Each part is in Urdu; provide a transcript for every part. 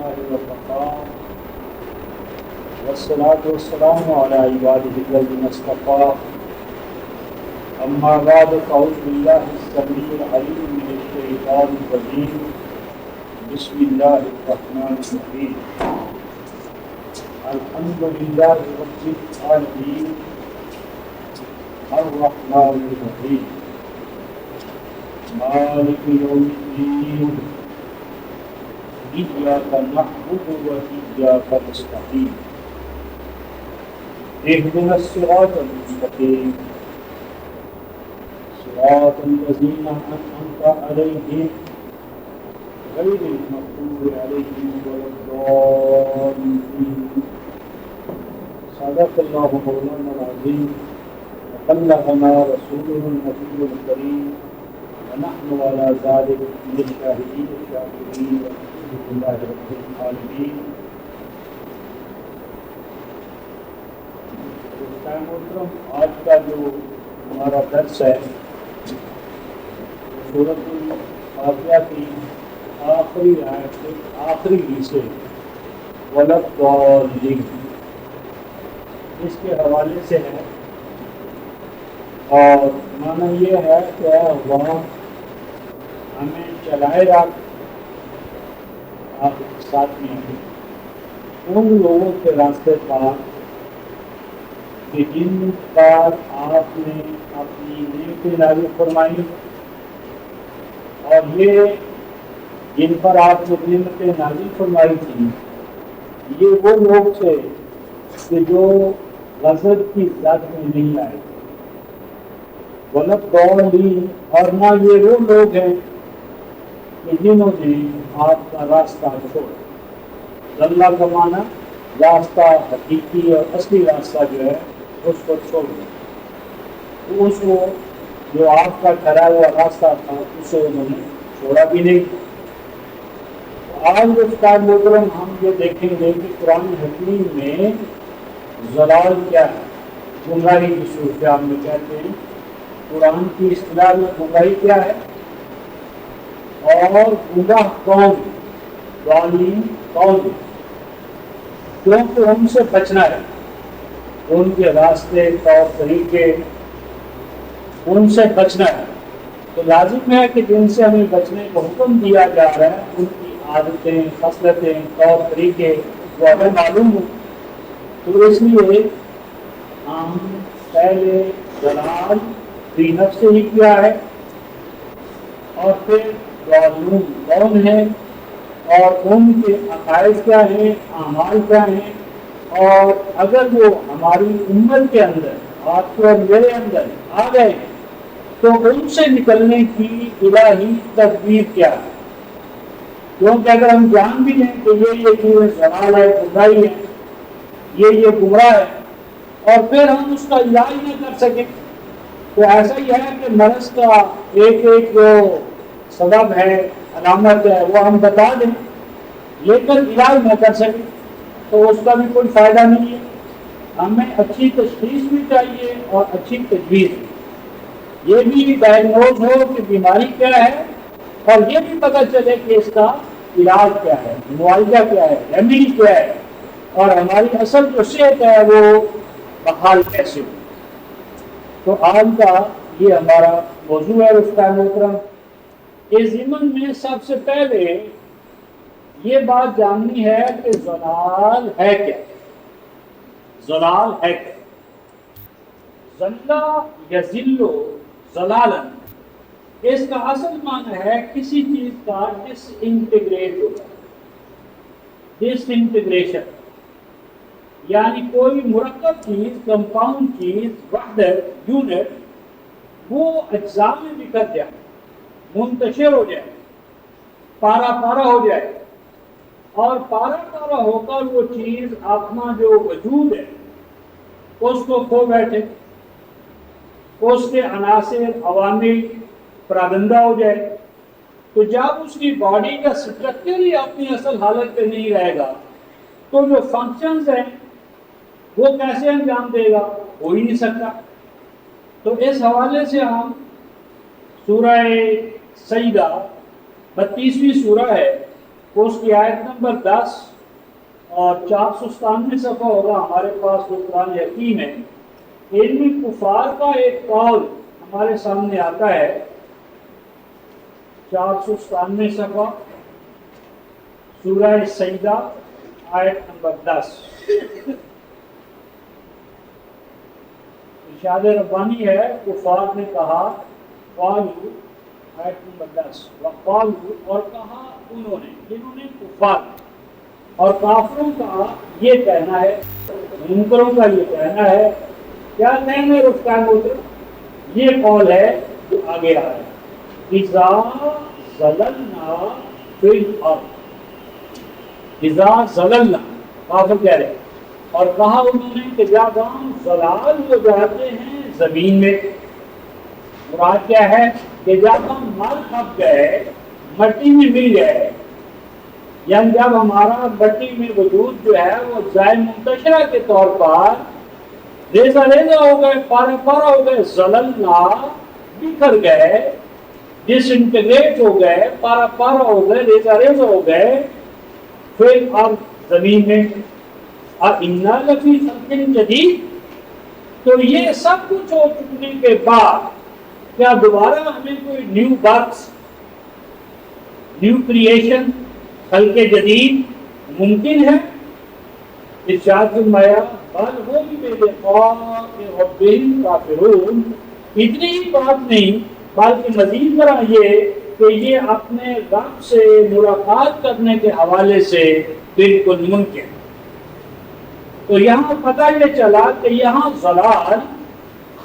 الله وكفى والصلاة والسلام على عباده الذين اصطفى أما بعد فأعوذ بالله السميع العليم من الشيطان الرجيم بسم الله الرحمن الرحيم الحمد لله رب العالمين الرحمن الرحيم مالك يوم الدين إياك نعبد وإياك نستعين اهدنا الصراط المستقيم صراط الذين أنعمت عليهم غير المغضوب عليهم ولا الضالين صدق الله مولانا العظيم وبلغنا رسوله النبي الكريم ونحن على ذلك من الشاهدين الشاكرين والحمد لله رب العالمين. محترم، آج کا جو ہمارا درس ہے سورۃ الفاتحہ کی آخری آیت سے آخری حصے وَلَضَّالِّينَ اس کے حوالے سے ہے اور معنی یہ ہے کہ وہاں ہمیں چلائے رکھ آپ ساتھ میں ان لوگوں کے راستے پر کہ جن پر آپ نے اپنی نعمتیں نازل فرمائی اور یہ جن پر آپ نے نعمتیں نازل فرمائی تھی یہ وہ لوگ تھے کہ جو غضب کی زد میں نہیں آئے وَلَضَّالِّينَ اور نہ یہ وہ لوگ ہیں کہ جنہوں نے آپ کا راستہ چھوڑا. ضلع کا معنی راستہ حقیقی اور اصلی راستہ جو ہے اس کو چھوڑ دیا. تو اس کو جو آپ کا ٹھہرا ہوا راستہ تھا اسے انہوں نے چھوڑا بھی نہیں. آج استاد محترم ہم یہ دیکھیں گے کہ قرآن حکیم میں ضلال کیا ہے، گمراہی کی صورتحال میں کہتے ہیں. قرآن کی اصطلاح میں گمراہی کیا ہے اور گمراہ کون ضالین کون، کیونکہ ان سے بچنا ہے، ان کے راستے طور طریقے ان سے بچنا ہے. تو لازم ہے کہ جن سے ہمیں بچنے کا حکم دیا جا رہا ہے ان کی عادتیں خصلتیں طور طریقے وہ ہمیں معلوم ہو. تو اس لیے ہم پہلے ضلال فی نفس ہی کیا ہے اور پھر ضالون کون ہے اور ان کے عقائد کیا ہیں، اعمال کیا ہیں، اور اگر وہ ہماری امت کے اندر آپ کو اور میرے اندر آ گئے تو ان سے نکلنے کی الہی تدبیر کیا ہے. کیونکہ اگر ہم جان بھی لیں کہ یہ چیزیں ضلال ہے، گمراہی ہے، یہ گمراہ ہے اور پھر ہم اس کا علاج نہ کر سکیں تو ایسا ہی ہے کہ مرض کا ایک جو سبب ہے، علامت ہے، وہ ہم بتا دیں لیکن علاج نہ کر سکیں تو اس کا بھی کوئی فائدہ نہیں ہے. ہمیں اچھی تشخیص بھی چاہیے اور اچھی تجویز، یہ بھی ڈائگنوز ہو کہ بیماری کیا ہے اور یہ بھی پتہ چلے کہ اس کا علاج کیا ہے، معالجہ کیا ہے، ریمیڈی کیا ہے اور ہماری اصل جو صحت ہے وہ بحال کیسے ہو. تو آج کا یہ ہمارا موضوع ہے استاد محترم. اس ضمن میں سب سے پہلے یہ بات جاننی ہے کہ ضلال ہے کیا. ضلال ہے کیا؟ ضلع یضل ضلالا اس کا اصل معنی ہے کسی چیز کا ڈس انٹیگریٹ ہوتا ہے. ڈس انٹیگریشن یعنی کوئی مرکب چیز، کمپاؤنڈ چیز، وحدت، یونٹ وہ اجزاء میں بکھر جائے، منتشر ہو جائے، پارا پارا ہو جائے اور پارا پارا ہو کر وہ چیز اپنا جو وجود ہے اس کو کھو بیٹھے، اس کے عناصر عوامل پراگندہ ہو جائے. تو جب اس کی باڈی کا سٹرکچر ہی اپنی اصل حالت پہ نہیں رہے گا تو جو فنکشنز ہیں وہ کیسے انجام دے گا، ہو ہی نہیں سکتا. تو اس حوالے سے ہم سورہ سجدہ 32ویں سورہ ہے اس کی آیت نمبر 10 اور 497 صفحہ ہوگا ہمارے پاس جو قرآن حکیم ہے، ان میں کفار کا ایک قول ہمارے سامنے آتا ہے۔ 497 صفحہ سورہ سجدہ آیت نمبر 10، ارشاد ربانی ہے، کفار نے کہا، قالوا آیت نمبر 10، وقالوا اور کہا انہوں نے، جنہوں نے کفار اور کافروں کا یہ کہنا ہے، منکروں کا یہ کہنا ہے، کیا کہنا ہے اس کا مطلب یہ قول ہے جو آگے آ رہا ہے، اذا ضللنا فی الارض، اذا ضللنا، کافر کہہ رہے ہیں، اور کہا انہوں نے کہ جب ہم ضلال ہو جاتے ہیں زمین میں، مراد کیا ہے کہ جب ہم مر کھپ گئے، مٹی میں مل گئے، یعنی جب ہمارا مٹی میں وجود جو ہے وہ جائے منتشرہ کے طور پر ریزہ ریزہ ہو گئے، پارا پارا ہو گئے، زللنا بکھر گئے، ڈس انٹیگریٹ ہو گئے، پارا پارا ہو گئے، ریزہ ریزہ ہو گئے، پھر اب زمین میں اِنَّا لَفِي خَلْقٍ جَدِيدٍ، تو یہ سب کچھ ہو چکنے کے بعد کیا دوبارہ ہمیں کوئی نیو برتھ، نیو کریشن، خلق جدید ممکن ہے؟ ارشاد فرمایا، بل وہ بھی بلقاء ربہم کافرون، اتنی ہی بات نہیں بلکہ مزید طرح یہ کہ یہ اپنے رب سے ملاقات کرنے کے حوالے سے بالکل ممکن۔ تو یہاں پتہ یہ چلا کہ یہاں ضلال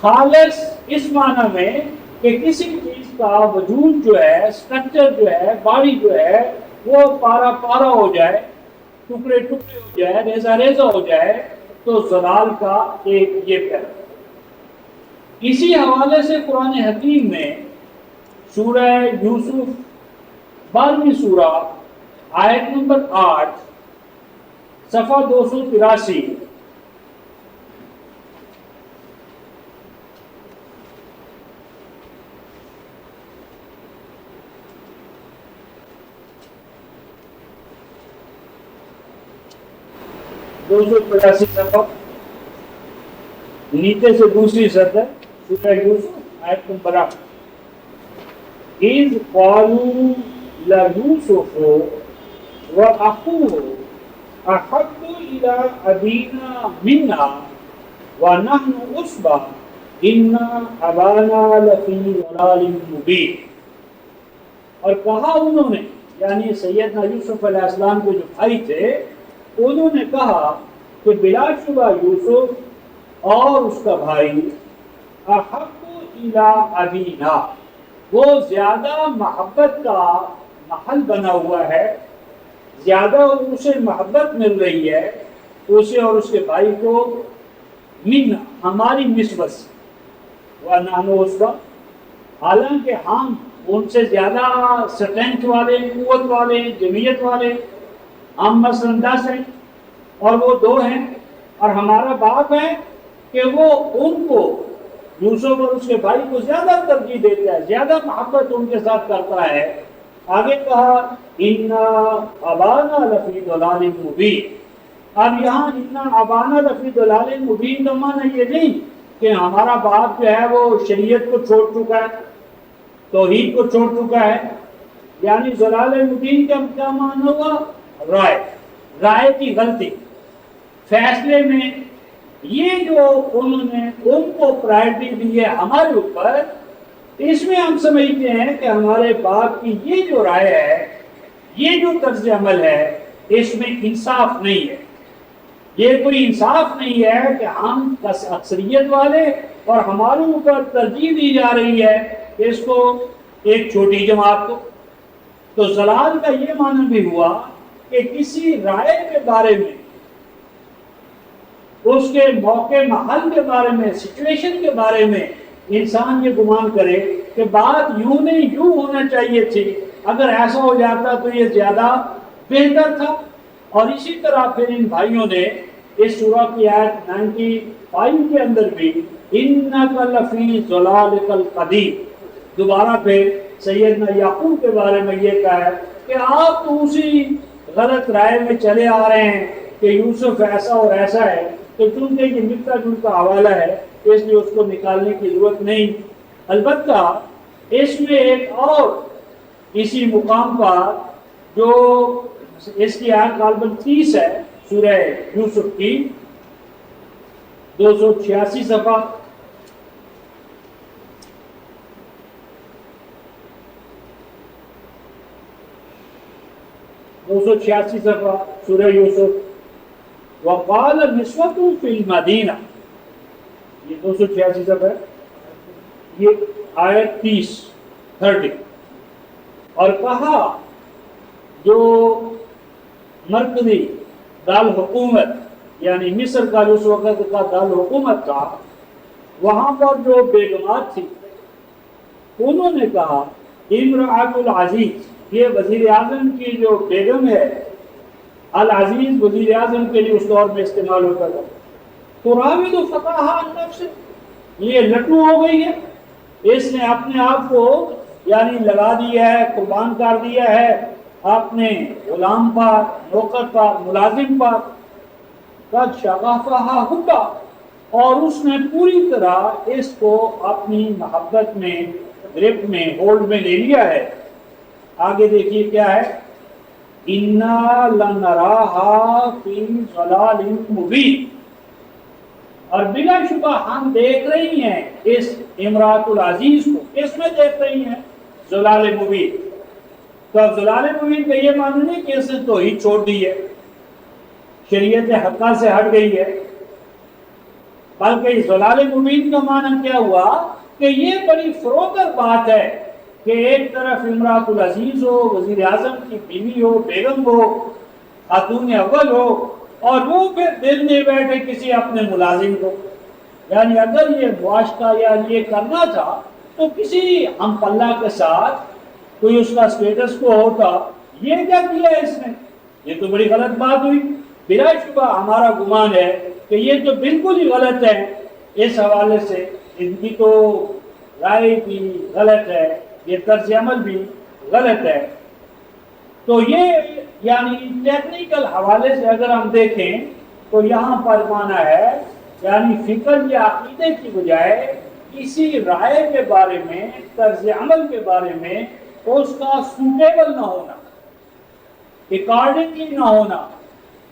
خالص اس معنی میں کہ کسی چیز کا وجود جو ہے، اسٹرکچر جو ہے، باڈی جو ہے، وہ پارا پارا ہو جائے، ٹکڑے ٹکڑے ہو جائے، ریزہ ریزہ ہو جائے، تو ضلال کا ایک یہ پہلو۔ اسی حوالے سے قرآن حکیم میں سورہ یوسف 12ویں سورہ آیت نمبر 8 صفحہ 283، صفحہ نیچے سے دوسری سطح، سورہ یوسف آیت نمبر 8، اِذْ قَالُوا لَيُوسُفُ وَأَخُوهُ أَحَبُّ إِلَىٰ أَبِينَا مِنَّا وَنَحْنُ عُصْبَةٌ إِنَّ أَبَانَا لَفِي ضَلَالٍ مُبِينٍ، اور کہا انہوں نے، یعنی سیدنا یوسف علیہ السلام کے جو بھائی تھے، انہوں نے کہا کہ بلا شبہ یوسف اور اس کا بھائی احب الی ابینا، وہ زیادہ محبت کا محل بنا ہوا ہے، زیادہ اسے محبت مل رہی ہے اسے اور اس کے بھائی کو، من ہماری نسبت سے، وَنَحْنُ عُصْبَةٌ، حالانکہ ہم ان سے زیادہ اسٹرینتھ والے، قوت والے، جمعیت والے، ہم مثلا 10 ہیں اور وہ 2 ہیں، اور ہمارا باپ ہے کہ وہ ان کو، یوسف اور اس کے بھائی کو زیادہ ترجیح دیتا ہے، زیادہ محبت ان کے ساتھ کرتا ہے۔ آگے کہا اِنَّ أَبَانَا لَفِي ضَلَالٍ مُبِينٍ، اب یہاں اِنَّ أَبَانَا لَفِي ضَلَالٍ مُبِينٍ کا معنی یہ نہیں کہ ہمارا باپ جو ہے وہ شریعت کو چھوڑ چکا ہے، توحید کو چھوڑ چکا ہے، یعنی ضلال مبین کا کیا معنی ہوا؟ رائے کی غلطی، فیصلے میں یہ جو انہوں نے ان کو پرائرٹی دی ہے ہمارے اوپر، اس میں ہم سمجھتے ہیں کہ ہمارے باپ کی یہ جو رائے ہے، یہ جو طرز عمل ہے، اس میں انصاف نہیں ہے، یہ کوئی انصاف نہیں ہے کہ ہم اکثریت والے اور ہمارے اوپر ترجیح دی جا رہی ہے اس کو ایک چھوٹی جماعت کو۔ تو ضلال کا یہ معنی بھی ہوا کہ کسی رائے کے بارے میں، اس کے موقع محل کے بارے میں، سچویشن کے بارے میں انسان یہ گمان کرے کہ بات یوں نہیں یوں ہونا چاہیے تھی، اگر ایسا ہو جاتا تو یہ زیادہ بہتر تھا۔ اور اسی طرح پھر ان بھائیوں نے اس سورہ کی آیت 95 کے اندر بھی اِنَّكَ لَفِي ضَلَالِكَ الْقَدِيمِ، دوبارہ پھر سیدنا یعقوب کے بارے میں یہ کہا ہے کہ آپ تو اسی غلط رائے میں چلے آ رہے ہیں کہ یوسف ایسا اور ایسا ہے، تو چونکہ یہ ملتا جلتا حوالہ ہے اس لیے اس کو نکالنے کی ضرورت نہیں۔ البتہ اس میں ایک اور اسی مقام پر جو اس کی آیت غالباً 30 ہے سورہ یوسف کی 286 صفحہ، صفحہ سورہ یوسف، وقال نسوۃ فی المدینہ، یہ 286 صفحہ ہے، یہ آیت 30 اور کہا جو مرکزی دارالحکومت یعنی مصر کا جو اس وقت کا دارالحکومت تھا، وہاں پر جو بیگمات تھی انہوں نے کہا امرأۃ العزیز، یہ وزیر اعظم کی جو بیگم ہے، العزیز وزیر اعظم کے لیے اس دور میں استعمال ہوتا تھا، تراود فتاحا عن نفسہ، یہ لٹو ہو گئی ہے، اس نے اپنے آپ کو یعنی لگا دیا ہے، قربان کر دیا ہے اپنے غلام پر، نوکر پر، ملازم پر، قد شغفہا حبا، اور اس نے پوری طرح اس کو اپنی محبت میں، گرفت میں، ہولڈ میں لے لیا ہے۔ آگے دیکھیے کیا ہے، اِنَّا لَنَرَاهَا فِي ضَلَالٍ مُبِينٍ، اور بلا شبہ ہم دیکھ رہی ہیں اس امراۃ العزیز کو، کس میں دیکھ رہی ہیں؟ ضلال مبین۔ تو اب ضلال مبین کا یہ معنی نہیں کہ اس نے توحید چھوڑ دی ہے، شریعت حقہ سے ہٹ گئی ہے، بلکہ ضلال مبین کا معنی کیا ہوا کہ یہ بڑی فروتر بات ہے کہ ایک طرف امراۃ العزیز ہو، وزیر اعظم کی بیوی ہو، بیگم ہو، خاتون اول ہو، اور وہ پھر دل میں بیٹھے کسی اپنے ملازم کو، یعنی اگر یہ معاشقہ یا یہ کرنا تھا تو کسی ہم پلہ کے ساتھ کوئی اس کا سٹیٹس کو ہوتا، یہ کیا کیا اس نے، یہ تو بڑی غلط بات ہوئی۔ بلا شبہ ہمارا گمان ہے کہ یہ تو بالکل ہی غلط ہے، اس حوالے سے ان کی تو رائے بھی غلط ہے، یہ طرز عمل بھی غلط ہے۔ تو یہ یعنی ٹیکنیکل حوالے سے اگر ہم دیکھیں تو یہاں پر مانا ہے یعنی فکر یا عقیدے کی بجائے کسی رائے کے بارے میں، طرز عمل کے بارے میں اس کا سوٹیبل نہ ہونا، اکارڈنگلی نہ ہونا،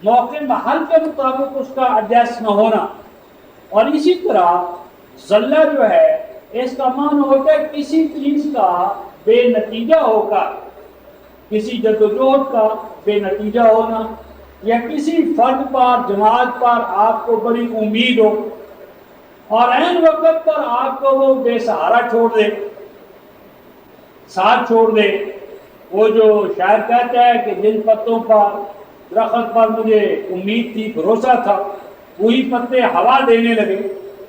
موقع محل کے مطابق اس کا ایڈجسٹ نہ ہونا۔ اور اسی طرح ذلہ جو ہے اس کا معنی ہوتا ہے کسی چیز کا بے نتیجہ ہو کر، کسی جدوجہد کا بے نتیجہ ہونا، یا کسی فرد پر، جماعت پر آپ کو بڑی امید ہو اور عین وقت پر آپ کو وہ بے سہارا چھوڑ دے، ساتھ چھوڑ دے۔ وہ جو شاعر کہتا ہے کہ جن پتوں پر درخت پر مجھے امید تھی، بھروسہ تھا، وہی پتے ہوا دینے لگے۔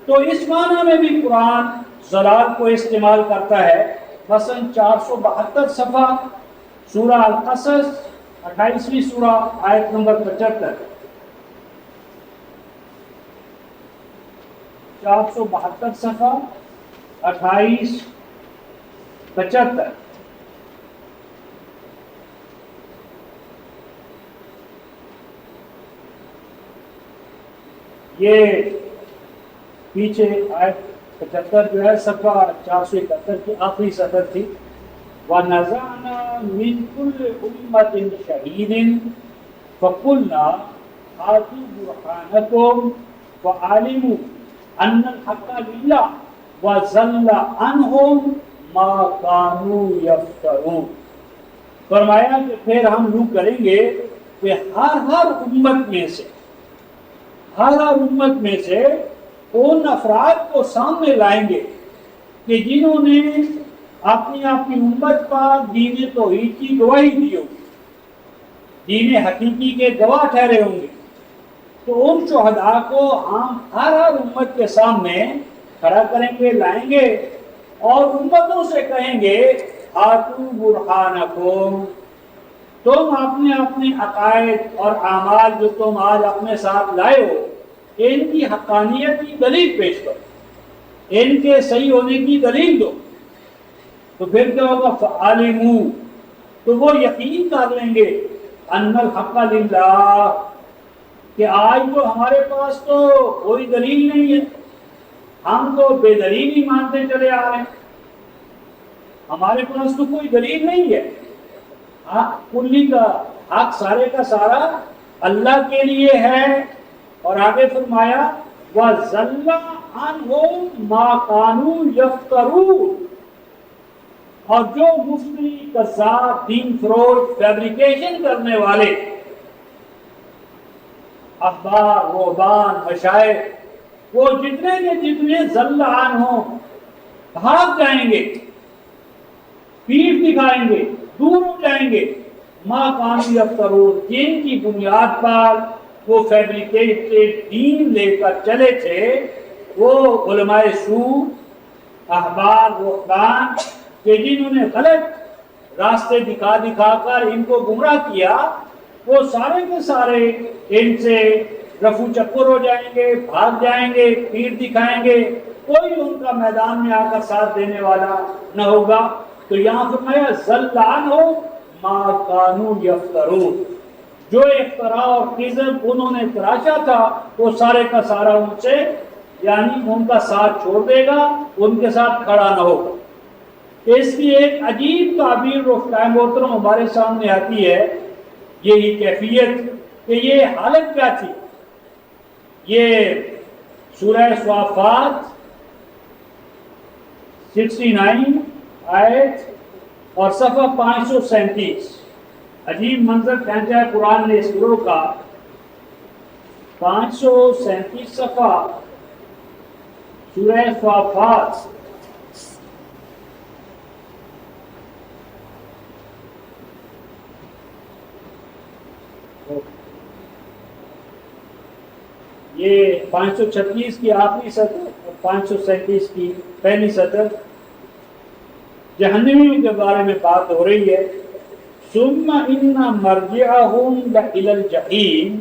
تو اس معنی میں بھی قرآن ضلال کو استعمال کرتا ہے۔ مثلا 472 صفحہ سورہ القصص 28ویں سورہ آیت نمبر 75، 472 صفحہ 28 75، یہ پیچھے آیت 75 جو ہے صفحہ 471 کی آخری سطر تھی۔ وَنَزَعْنَا مِنْ كُلِّ أُمَّةٍ شَهِيدٍ فَقُلْنَا هَاتُوا بُرْهَانَكُمْ فَعَلِمُوا أَنَّ الْحَقَّ لِلَّهِ وَضَلَّ عَنْهُمْ مَا كَانُوا يَفْتَرُونَ۔ فرمایا کہ پھر ہم یوں کریں گے کہ ہر امت میں سے ان افراد کو سامنے لائیں گے کہ جنہوں نے اپنی امت پر دین توحید کی گواہی دی ہوگی، دین حقیقی کے گواہ ٹھہرے ہوں گے، تو ان شہداء کو ہم ہر امت کے سامنے کھڑا کریں گے، لائیں گے، اور امتوں سے کہیں گے ہاتو برہانکم، تم اپنے عقائد اور اعمال جو تم آج اپنے ساتھ لائے ہو ان کی حقانیت کی دلیل پیش کرو، ان کے صحیح ہونے کی دلیل دو۔ تو پھر کیا ہوگا؟ فعلموا، تو وہ یقین کر لیں گے ان الحق للہ کہ آج تو ہمارے پاس تو کوئی دلیل نہیں ہے، ہم تو بے دلیل ہی مانتے چلے آ رہے ہیں، ہمارے پاس تو کوئی دلیل نہیں ہے، حق کلی کا حق سارے کا سارا اللہ کے لیے ہے۔ اور آگے فرمایا وَضَلَّ عَنْهُمْ مَا كَانُوا يَفْتَرُونَ، اور جو مفتری، قذاب، دین فروش، فیبریکیشن کرنے والے احبار، رہبان، مشائخ، وہ جتنے کے جتنے ضل عنہم بھاگ جائیں گے، پیٹھ دکھائیں گے، دور ہو جائیں گے، ما کانوا یفترون، جن کی بنیاد پر وہ فیبریکیٹڈ دین لے کر چلے تھے، وہ علماء سوء، احبار، رہبان کہ جنہوں نے غلط راستے دکھا دکھا کر ان کو گمراہ کیا، وہ سارے کے سارے ان سے رفو چکر ہو جائیں گے، بھاگ جائیں گے، پیٹھ دکھائیں گے، کوئی ان کا میدان میں آ کر ساتھ دینے والا نہ ہوگا۔ تو یہاں فرمایا ضل عنہم ما کانوا یفترون، جو افتراء اور کذب انہوں نے تراشا تھا وہ سارے کا سارا ان سے، یعنی ان کا ساتھ چھوڑ دے گا، ان کے ساتھ کھڑا نہ ہوگا۔ اس کی ایک عجیب تعبیر رفقائے محترم ہمارے سامنے آتی ہے، یہی کیفیت کہ یہ حالت کیا تھی۔ یہ سورہ صافات 69 آیت اور صفحہ 537، عجیب منظر کھینچا ہے قرآن نے اس گروہ کا۔ 537 صفحہ سورہ صافات، یہ 536 کی آخری سطر اور 537 کی پہلی سطر، جہنمیوں کے بارے میں بات ہو رہی ہے۔ ثم ان مرجعہم الی الجحیم،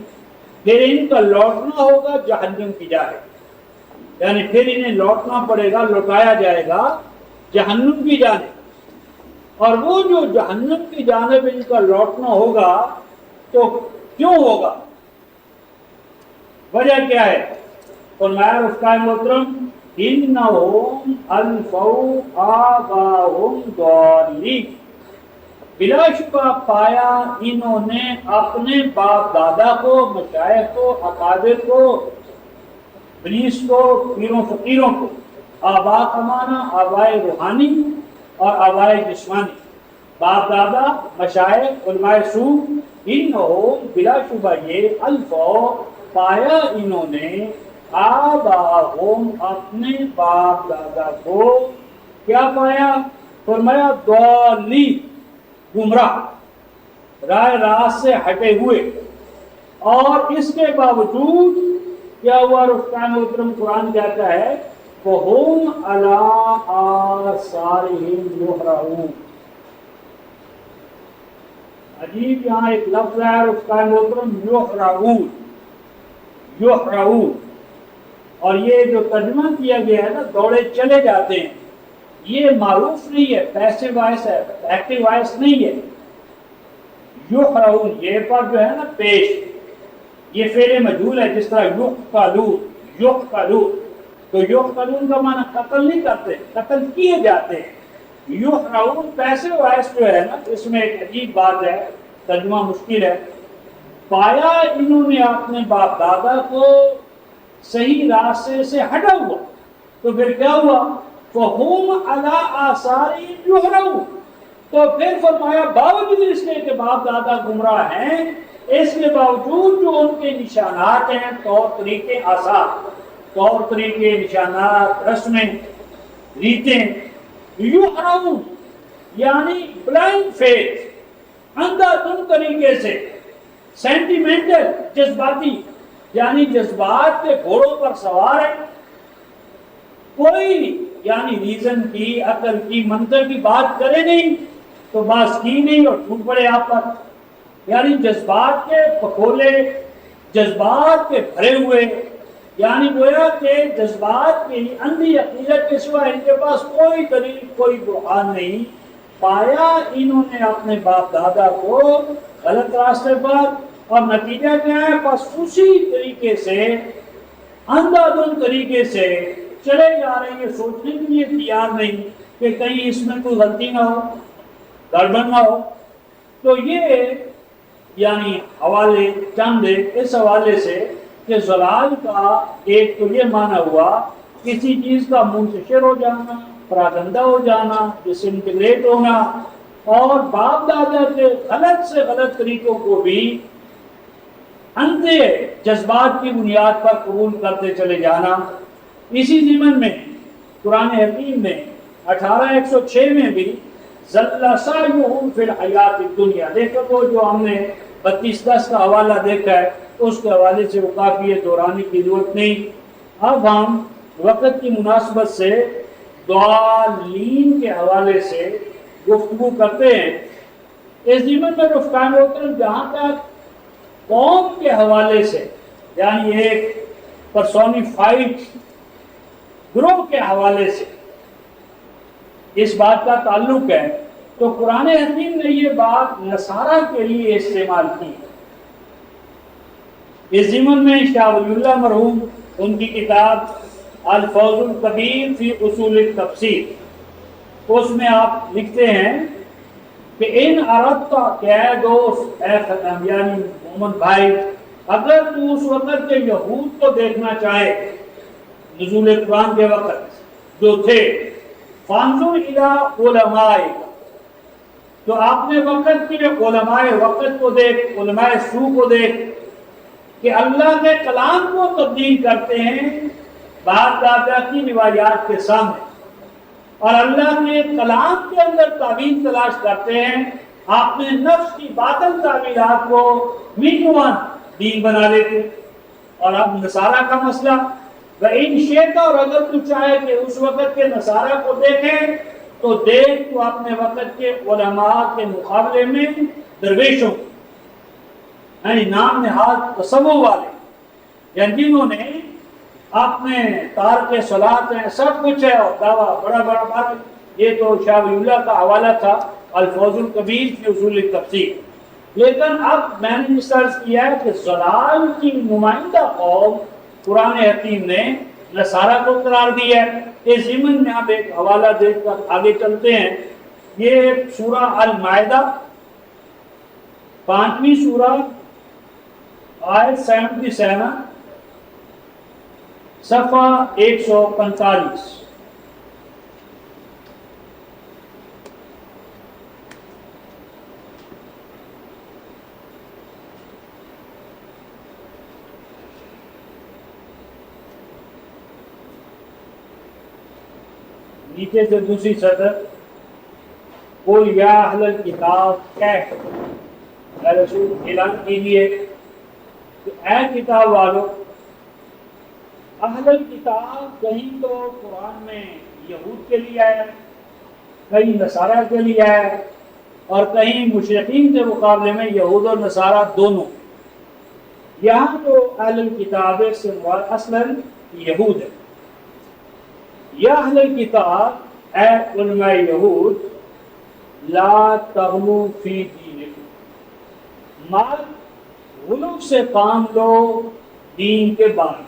پھر ان کا لوٹنا ہوگا جہنم کی جانب، یعنی پھر انہیں لوٹنا پڑے گا، لوٹایا جائے گا جہنم کی جانب۔ اور وہ جو جہنم کی جانب ان کا لوٹنا ہوگا تو کیوں ہوگا، وجہ کیا ہے؟ فرمایا رفقائے محترم انہم الفوا آباہم ضالین، بلا شبہ پایا انہوں نے اپنے باپ دادا کو، مشائخ کو، اکابر کو، پریس کو، پیروں فقیروں کو، آبا کا معنی آبائے روحانی اور آبائے جسمانی، باپ دادا، مشائخ، علماء سوء، انہوں بلا شبہ یہ الفوا پایا انہوں نے آباہم اپنے باپ دادا کو، کیا پایا؟ فرمایا ضالین، گمراہ، رائے راست سے ہٹے ہوئے۔ اور اس کے باوجود کیا ہوا رفقائے محترم؟ قرآن کہتا ہے وَهُمْ عَلَىٰ آثَارِهِمْ يُهْرَعُونَ۔ عجیب یہاں ایک لفظ ہے رفقائے محترم، یُهْرَعُونَ، یُهْرَعُونَ، اور یہ جو ترجمہ کیا گیا ہے نا دوڑے چلے جاتے ہیں، یہ معروف نہیں ہے، پیسو وائس ہے، ایکٹیو وائس نہیں ہے۔ یُحْرَعُونَ یہ پر جو ہے نا پیش، یہ فعل مجہول ہے، جس طرح یُقْتَلُونَ، یُقْتَلُونَ، تو یُقْتَلُونَ کا معنی قتل نہیں کرتے، قتل کیے جاتے ہیں۔ یُحْرَعُونَ پیسو وائس جو ہے نا، اس میں ایک عجیب بات ہے، ترجمہ مشکل ہے۔ پایا انہوں نے اپنے باپ دادا کو صحیح راستے سے ہٹا ہوا، تو پھر کیا ہوا؟ فَهُمْ عَلَىٰ آثَارِهِمْ يُهْرَعُونَ، تو پھر فرمایا باوجود اس کے کہ باپ دادا گمراہ ہیں، اس کے باوجود جو ان کے نشانات ہیں، طور طریقے، آثار، طور طریقے، نشانات، رسمیں، ریتیں، یُحْرَعُونَ یعنی بلائنڈ فیتھ، اندھا دھند طریقے سے، سینٹیمنٹل، جذباتی، یعنی جذبات کے گھوڑوں پر سوار ہے، کوئی یعنی ریزن کی، عقل کی، منطق کی بات کرے نہیں تو بات کی نہیں اور ٹوٹ پڑے آپ پر، یعنی جذبات کے پکولے، جذبات کے بھرے ہوئے، یعنی گویا کہ جذبات کی اندھی عقیدت کے سوا ان کے پاس کوئی دلیل، کوئی برہان نہیں پایا انہوں نے اپنے باپ دادا کو غلط راستے پر، اور نتیجہ کیا ہے؟ بس اسی طریقے سے اندھا دھند طریقے سے چلے جا رہے ہیں، یہ سوچنے کے لیے تیار نہیں کہ کہیں اس میں کوئی غلطی نہ ہو، گڑبڑ نہ ہو۔ تو یہ یعنی حوالے چند اس حوالے سے کہ زلال کا ایک تو یہ معنی ہوا کسی چیز کا منتشر ہو جانا، پراگندہ ہو جانا، ڈسنٹیگریٹ ہونا، اور باپ دادا کے غلط سے غلط طریقوں کو بھی اندھے جذبات کی بنیاد پر قبول کرتے چلے جانا۔ اسی ضمن میں قرآن حکیم میں 18:106 میں بھی ذل سعیہم فی الحیات الدنیا، دیکھو وہ جو ہم نے 32:10 کا حوالہ دیکھا ہے اس کے حوالے سے وہ کافی ہے، دہرانے کی ضرورت نہیں۔ اب ہم وقت کی مناسبت سے ضالین کے حوالے سے گفتگو کرتے ہیں۔ اس ضمن میں رفقان محترم جہاں تک قوم کے حوالے سے یعنی ایک پرسونیفائڈ گروہ کے حوالے سے اس بات کا تعلق ہے تو قرآن حکیم نے یہ بات نصارہ کے لیے استعمال کی۔ اس ضمن میں شاہ ولی اللہ مرحوم ان کی کتاب الفوز الکبیر فی اصول التفسیر، اس میں آپ لکھتے ہیں کہ ان اردت کہ اے دوست، اے ختم یعنی محمد بھائی، اگر تو اس وقت کے یہود کو دیکھنا چاہے نزول قرآن کے وقت جو تھے، فانظر الی علماء، تو آپ نے وقت کے علماء وقت کو دیکھ، علماء سو کو دیکھ کہ اللہ کے کلام کو تبدیل کرتے ہیں باپ دادا کی روایات کے سامنے، اور اللہ کے کلام کے اندر تعبیر تلاش کرتے ہیں، آپ نے نفس کی باطل تعبیرات کو مینوان دین بنا لیتے۔ اور اب نصارہ کا مسئلہ وَإِن شِئْتَ، اور اگر تو چاہے کہ اس وقت کے نصارہ کو دیکھیں تو دیکھ تو اپنے وقت کے علماء کے مقابلے میں درویشوں یعنی نام نہاد تصوف والے، یعنی جنہوں نے اپنے تارک صلاۃ ہیں، سب کچھ ہے اور دعویٰ بڑا بڑا بات۔ یہ تو شاہ ولی اللہ کا حوالہ تھا الفوز الکبیر فی اصول التفسیر۔ لیکن اب میں نے ریسرچ کیا ہے کہ ضلال کی نمائندہ قوم قرآن حکیم نے نصارہ کو قرار دیا ہے۔ اس ضمن میں آپ ایک حوالہ دیکھ کر آگے چلتے ہیں۔ یہ سورہ المائدہ 5ویں سورہ آیت 77 صفحہ 145۔ نیچے سے دوسری سطر، قُلْ یا اہل الکتاب، اے رسول اعلان کیجیے کہ اے کتاب والو، اہل الکتاب کہیں تو قرآن میں یہود کے لیے ہے، کہیں نصارہ کے لیے ہے، اور کہیں مشرکین کے مقابلے میں یہود اور نصارہ دونوں۔ یہاں تو اہل الکتاب سے مراد اصلاً یہود ہے۔ یا اہل الکتاب، اے علماء یہود، لا تغلو فی دینکم، مات غلو سے کام لو دین کے بارے۔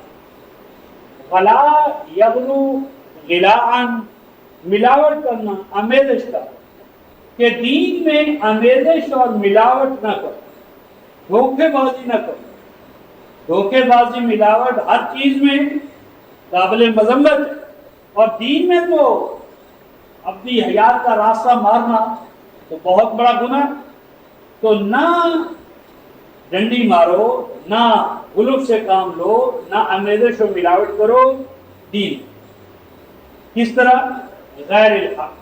غلا یغلو غلاءً، ملاوٹ کرنا، آمیزش کا، کہ دین میں آمیزش اور ملاوٹ نہ کرو، دھوکے بازی نہ کرو۔ دھوکے بازی ملاوٹ ہر چیز میں قابل مذمت ہے، اور دین میں تو اپنی حیات کا راستہ مارنا تو بہت بڑا گناہ۔ تو نہ ڈنڈی مارو، نہ غلو سے کام لو، نہ آمیزش و ملاوٹ کرو دین۔ کس طرح؟ غیر الحق،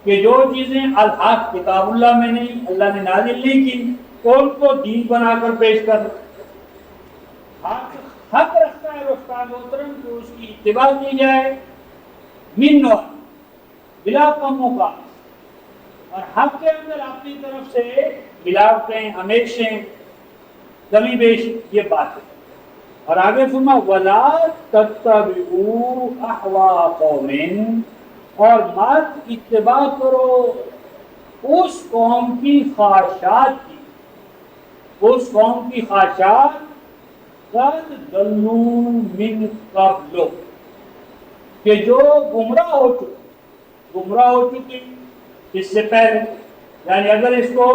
کہ جو چیزیں الحق کتاب اللہ میں نہیں، اللہ نے نازل نہیں کی، ان کو دین بنا کر پیش کر۔ حق رکھتا ہے رفتار محترم کہ اس کی اتباع کی جائے من نوع بلا کموں کا، اور حق کے اندر اپنی طرف سے ملاوٹیں، ہمیشیں، کمی بیش، یہ بات ہے۔ اور آگے فرما وَلَا تَتَّبِعُوا أَهْوَاءَ قَوْمٍ، اور مت اتباع کرو اس قوم کی خواہشات کی، اس قوم کی خواہشات قد ضلوا من قبل، کہ جو گمراہ ہو چکی اس سے پہلے، یعنی اگر اس کو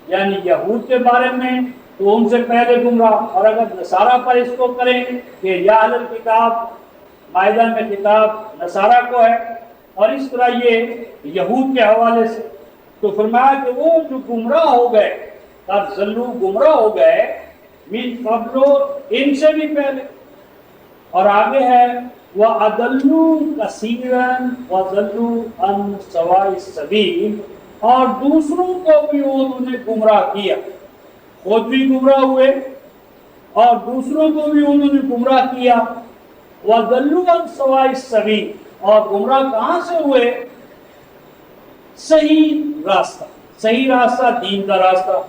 یعنی یہود کے بارے میں تو ان سے پہلے گمراہ، اور اگر نصارہ پر اس کو کریں کہ یا اہل الکتاب، مائدہ میں کتاب نصارہ کو ہے، اور اس طرح یہ یہود کے حوالے سے، تو فرمایا کہ وہ جو گمراہ ہو گئے، قد ضلوا گمراہ ہو گئے، من قبل ان سے بھی پہلے، اور آگے ہے وَأَضَلُّوا كَثِيرًا وَضَلُّوا عَنْ سَوَاءِ السَّبِيلِ، اور دوسروں کو بھی انہوں نے گمراہ کیا، خود بھی گمراہ ہوئے اور دوسروں کو بھی انہوں نے گمراہ کیا، وَضَلُّوا عَنْ سَوَاءِ السَّبِيلِ، اور گمراہ کہاں سے ہوئے؟ صحیح راستہ دین کا راستہ۔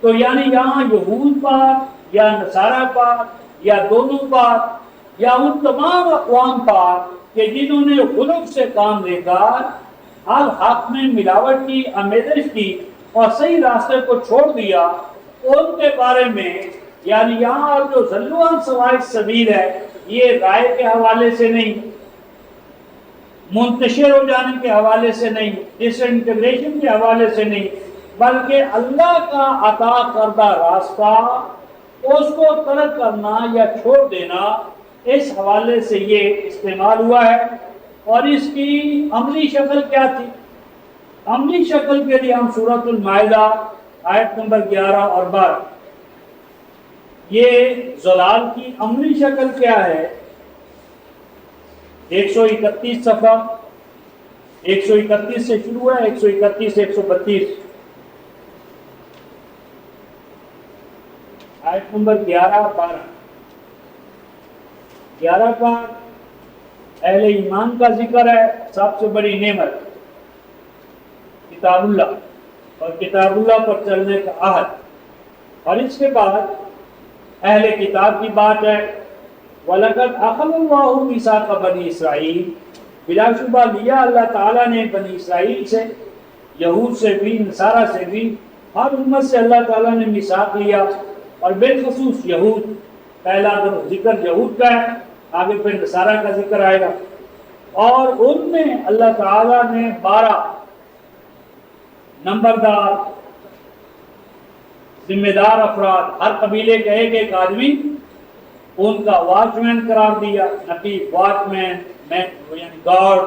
تو یعنی یہاں یہود پاک یا نصارہ پاک یا دونوں پاک یا ان تمام اقوام پاک کہ جنہوں نے غلط سے کام لے کر حق میں ملاوٹ کی، آمیزش کی اور صحیح راستے کو چھوڑ دیا، ان کے بارے میں یعنی یہاں اور جو ضلوا عن سواء السبیل ہے، یہ رائے کے حوالے سے نہیں، منتشر ہو جانے کے حوالے سے نہیں، ڈس انٹیگریشن کے حوالے سے نہیں، بلکہ اللہ کا عطا کردہ راستہ اس کو ترک کرنا یا چھوڑ دینا، اس حوالے سے یہ استعمال ہوا ہے۔ اور اس کی عملی شکل کیا تھی؟ عملی شکل کے لیے ہم سورۃ المائدہ آیت نمبر 11 اور 12، یہ ضلال کی عملی شکل کیا ہے؟ 131 صفحہ، 131 سے شروع ہے، 131 سے 132، آیت نمبر 11 12۔ 11 کا اہل ایمان کا ذکر ہے، سب سے بڑی نعمت کتاب اللہ اور کتاب اللہ پر چلنے کا عہد، اور اس کے بعد اہل کتاب کی بات ہے، وَلَقَدْ أَخَذَ اللَّهُ مِيثَاقَ بَنِي إِسْرَائِيلَ، بلا شبہ لیا اللہ تعالیٰ نے بنی اسرائیل سے، یہود سے بھی، نصارہ سے بھی، ہر امت سے اللہ تعالیٰ نے میثاق لیا، اور بالخصوص یہود، پہلا ذکر یہود کا ہے، آگے پھر نصارہ کا ذکر آئے گا، اور ان میں اللہ تعالیٰ نے 12 نمبردار ذمہ دار افراد، ہر قبیلے کے ایک آدمی ان کا واچ مین قرار دیا، نقیب، واچ مین یعنی گارڈ،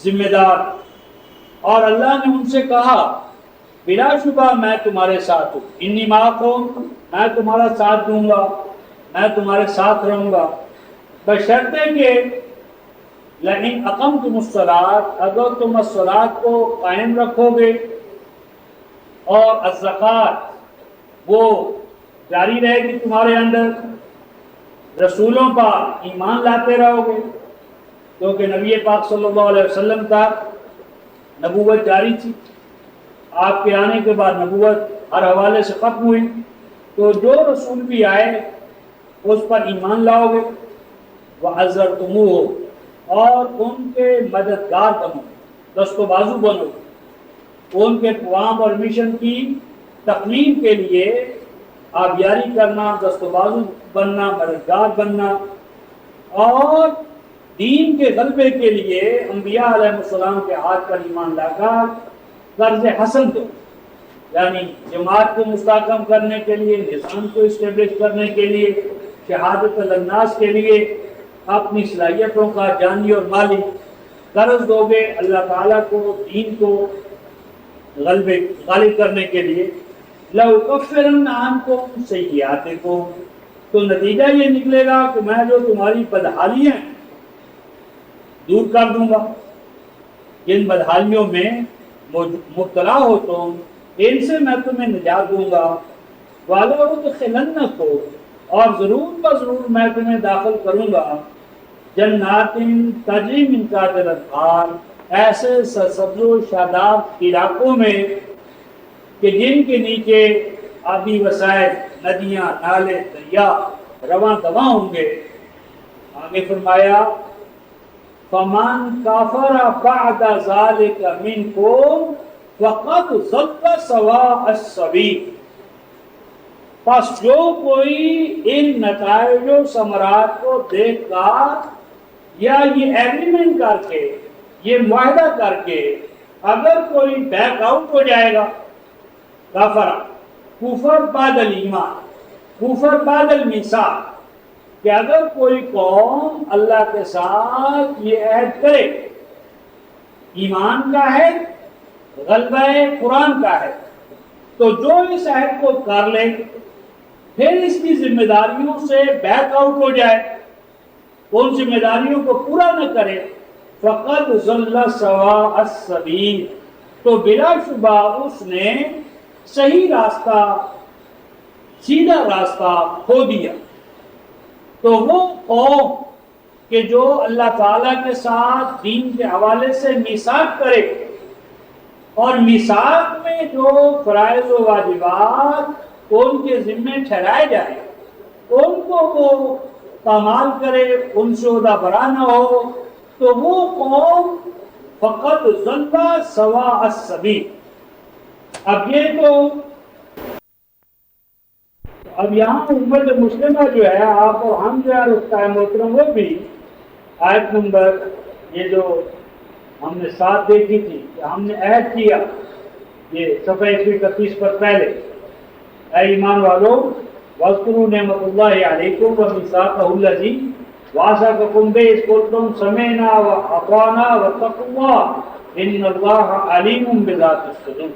ذمہ دار، اور اللہ نے ان سے کہا بلا شبہ میں تمہارے ساتھ ہوں، انی معکم، میں تمہارا ساتھ دوں گا، میں تمہارے ساتھ رہوں گا، بشرطے کہ لئن اقمتم الصلاۃ، اگر تم الصلاۃ کو قائم رکھو گے، اور الزکوٰۃ وہ جاری رہے گی تمہارے اندر، رسولوں پر ایمان لاتے رہو گے، کیونکہ نبی پاک صلی اللہ علیہ وسلم تک نبوت جاری تھی، آپ کے آنے کے بعد نبوت ہر حوالے سے ختم ہوئی، تو جو رسول بھی آئے اس پر ایمان لاؤ گے، وَعَزَّرْتُمُوهُ، اور ان کے مددگار بنو، دست و بازو بنو، ان کے پیغام اور مشن کی تکمیل کے لیے آبیاری کرنا، دست و بازو بننا، مددگار بننا، اور دین کے غلبے کے لیے انبیاء علیہ السلام کے ہاتھ پر ایمان لا کر قرض حسن دو، یعنی جماعت کو مستحکم کرنے کے لیے، نظام کو اسٹیبلش کرنے کے لیے، شہادت الناس کے لیے اپنی صلاحیتوں کا جانی اور مالی قرض دو گے اللہ تعالیٰ کو، دین کو غالب کرنے کے لیے، لَأُكَفِّرَنَّ عَنْكُمْ سَيِّئَاتِكُمْ، تو نتیجہ یہ نکلے گا کہ میں جو تمہاری بدحالی ہیں دور کر دوں گا، جن بدحالیوں میں مبتلا ہو تم، ان سے میں تمہیں نجات دوں گا، وَلَأُدْخِلَنَّكُمْ، اور ضرور بضرور میں تمہیں داخل کروں گا، جنات تجری من تحتہا الانہار، ایسے سرسبز و شاداب علاقوں میں کہ جن کے نیچے آبی وسائل، ندیاں، نالے، دریا رواں دواں ہوں گے۔ آگے فرمایا فَمَنْ كَفَرَ بَعْدَ ذَلِكَ مِنْكُمْ فقط ضل سواء السبیل، پس جو کوئی ان نتائج و ثمرات کو دیکھ کر یا یہ ایگریمنٹ کر کے، یہ معاہدہ کر کے اگر کوئی بیک آؤٹ ہو جائے گا، کفر، کفر بعد الایمان، کفر بعد المیثاق، کہ اگر کوئی قوم اللہ کے ساتھ یہ عہد کرے، ایمان کا عہد، غلبہ قرآن کا عہد، تو جو اس عہد کو کر لے پھر اس کی ذمہ داریوں سے بیک آؤٹ ہو جائے، ان ذمہ داریوں کو پورا نہ کرے، فقط ضل سواء السبیل، تو بلا شبہ اس نے صحیح راستہ، سیدھا راستہ کھو دیا۔ تو وہ قوم کہ جو اللہ تعالیٰ کے ساتھ دین کے حوالے سے میثاق کرے اور میثاق میں جو فرائض و واجبات ان کے ذمے ٹھہرائے جائے ان کو وہ پامال کرے، ان سے عہدہ برا نہ ہو، تو وہ قوم فقط ضل سواء السبیل۔ اب یہ تو اب یہاں امت مسلمہ جو ہے، آپ اور ہم جو ہے رفتہ محترم، وہ بھی آیت نمبر یہ جو ہم نے 7 دیکھی تھی کہ ہم نے عہد کیا، یہ صفحہ 131 پر پہلے، اے ایمان والو واذکروا نعمت اللہ علیکم ومیثاقہ الذی واثقکم بہ اذ قلتم سمعنا واطعنا واتقوا اللہ ان اللہ علیم بذات الصدور۔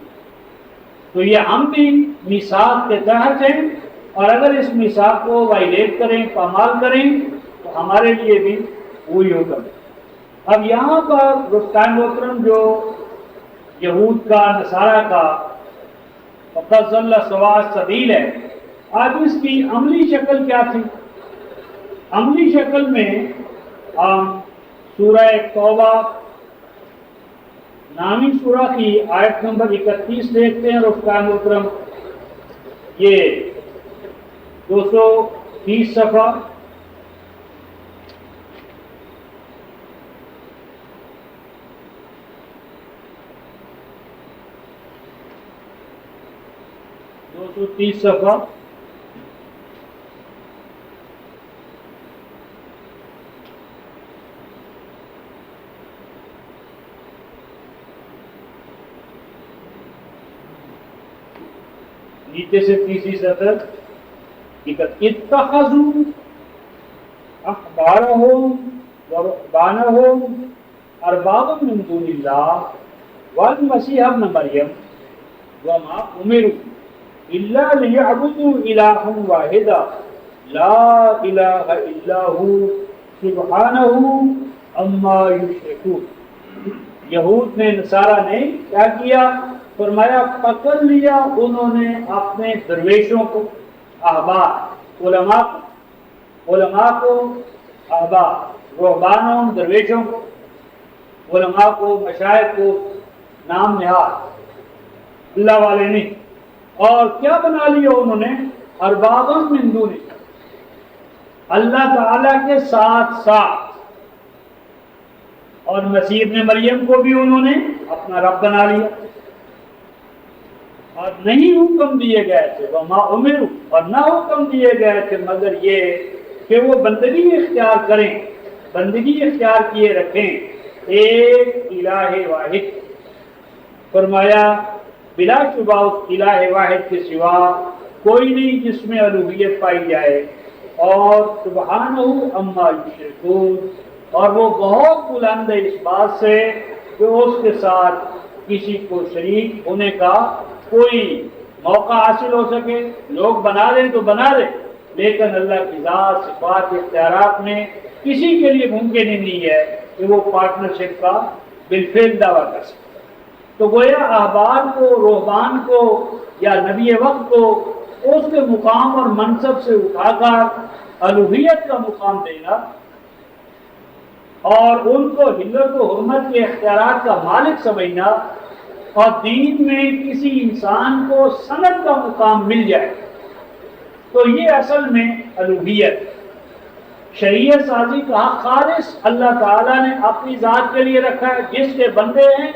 تو یہ ہم بھی میثاق کے تحت ہیں، اور اگر اس میثاق کو وائلیٹ کریں، پامال کریں، تو ہمارے لیے بھی وہی حکم ہے۔ اب یہاں پر رفتان محترم جو یہود کا، نصارہ کا فقط ضل سواء السبیل ہے، اب اس کی عملی شکل کیا تھی؟ عملی شکل میں ہم سورہ توبہ نامی سورہ کی آیت نمبر 31 دیکھتے ہیں رفتان محترم، یہ 230 صفحہ، صفحہ نیچے سے تیسری سطر، اتخذوا احبارهم ورهبانهم اربابا من دون اللہ والمسیح ابن مریم وما امروا الا ليعبدوا الہا واحدا لا الہ الا ہو سبحانہ عما یشرکون۔ یہود نے، نصارہ نے کیا کیا؟ فرمایا پکڑ لیا انہوں نے اپنے درویشوں کو، احبار علماء کو احبار، رہبانوں درویشوں کو، علماء کو، مشائخ کو نام نہاد، اللہ والے نہیں، اور کیا بنا لیا انہوں نے؟ اربابا من دون اللہ تعالیٰ کے ساتھ ساتھ، اور مسیح ابن مریم کو بھی انہوں نے اپنا رب بنا لیا، اور نہیں حکم دیے گئے تھے وما امروا، اور نہ حکم دیے گئے تھے مگر یہ کہ وہ بندگی اختیار کریں، بندگی اختیار کیے رکھیں ایک الہ واحد۔ فرمایا بلا شبہ اس الہ واحد کے سوا کوئی نہیں جس میں الوہیت پائی جائے، اور سبحانہ عما یشرکون، اور وہ بہت بلند ہے اس بات سے کہ اس کے ساتھ کسی کو شریک ہونے کا کوئی موقع حاصل ہو سکے۔ لوگ بنا دیں تو بنا دیں، لیکن اللہ کی ذات، صفات، اختیارات میں کسی کے لیے ممکن ہی نہیں ہے کہ وہ پارٹنرشپ کا بالفعل دعویٰ کر سکے۔ تو گویا احبار کو، رہبان کو یا نبی وقت کو اس کے مقام اور منصب سے اٹھا کر الوہیت کا مقام دینا اور ان کو حلت و حرمت کے اختیارات کا مالک سمجھنا، اور دین میں کسی انسان کو سند کا مقام مل جائے، تو یہ اصل میں الوہیت، شریعت سازی کا حق خالص اللہ تعالیٰ نے اپنی ذات کے لیے رکھا ہے۔ جس کے بندے ہیں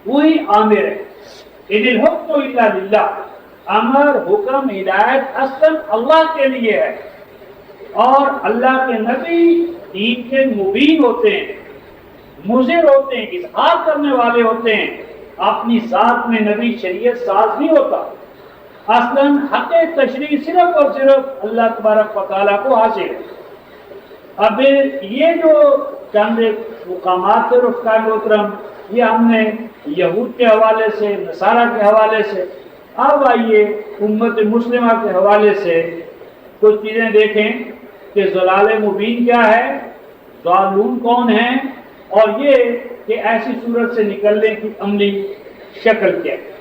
وہی عامر ہے، ان الحکم الا للہ، امر حکم ہدایت اصلاً اللہ کے لیے ہے، اور اللہ کے نبی دین کے مبین ہوتے ہیں، مظہر ہوتے ہیں، اظہار کرنے والے ہوتے ہیں، اپنی ذات میں نبی شریعت ساز نہیں ہوتا۔ اصلاً حق تشریع صرف اور صرف اللہ تبارک و تعالیٰ کو حاصل ہے۔ اب یہ جو چند مقامات تھے رفقائے محترم، یہ ہم نے یہود کے حوالے سے، نصارہ کے حوالے سے، اب آئیے امت مسلمہ کے حوالے سے کچھ چیزیں دیکھیں کہ ضلال مبین کیا ہے، ضالون کون ہیں، اور یہ کہ ایسی صورت سے نکلنے کی عملی شکل کیا ہے۔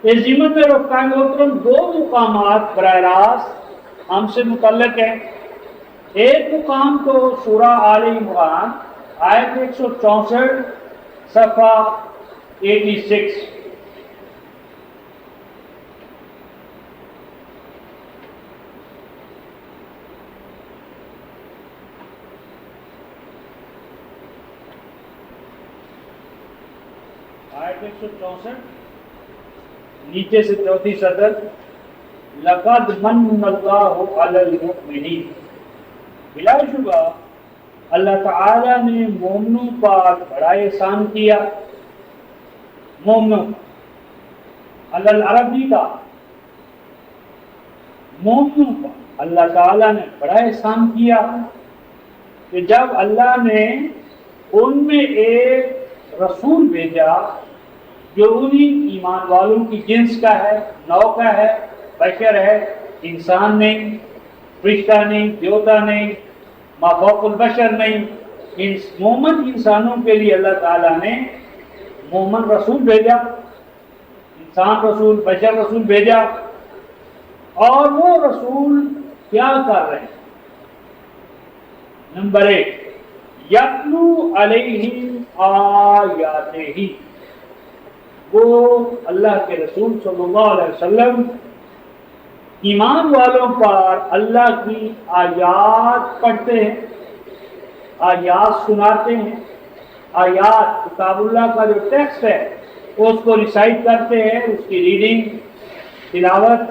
اس ضمن میں رفقائے محترم دو مقامات براہ راست ہم سے متعلق ہیں۔ ایک مقام تو سورہ آل عمران آیت 164 صفحہ 86، آیت 164 نیچے سے چوتھی صدر، لقد من اللہ علی المؤمنین، بلا شبہ اللہ تعالیٰ نے مومنوں پر بڑا احسان کیا۔ مومنوں علی العربی کا، مومنوں پر اللہ تعالیٰ نے بڑا احسان کیا کہ جب اللہ نے ان میں ایک رسول بھیجا جو انہیں ایمان والوں کی جنس کا ہے، نوع کا ہے، بشر ہے، انسان نہیں، فرشتہ نہیں، دیوتا نہیں، ما فوق البشر نہیں، مومن انسانوں کے لیے اللہ تعالیٰ نے مومن رسول بھیجا، انسان رسول، بشر رسول بھیجا، اور وہ رسول کیا کر رہے ہیں؟ نمبر 1، یتلو علیہم آیاتہ، وہ اللہ کے رسول صلی اللہ علیہ وسلم ایمان والوں پر اللہ کی آیات پڑھتے ہیں، آیات سناتے ہیں، آیات کتاب اللہ کا جو ٹیکسٹ ہے اس کو ریسائٹ کرتے ہیں، اس کی ریڈنگ، تلاوت،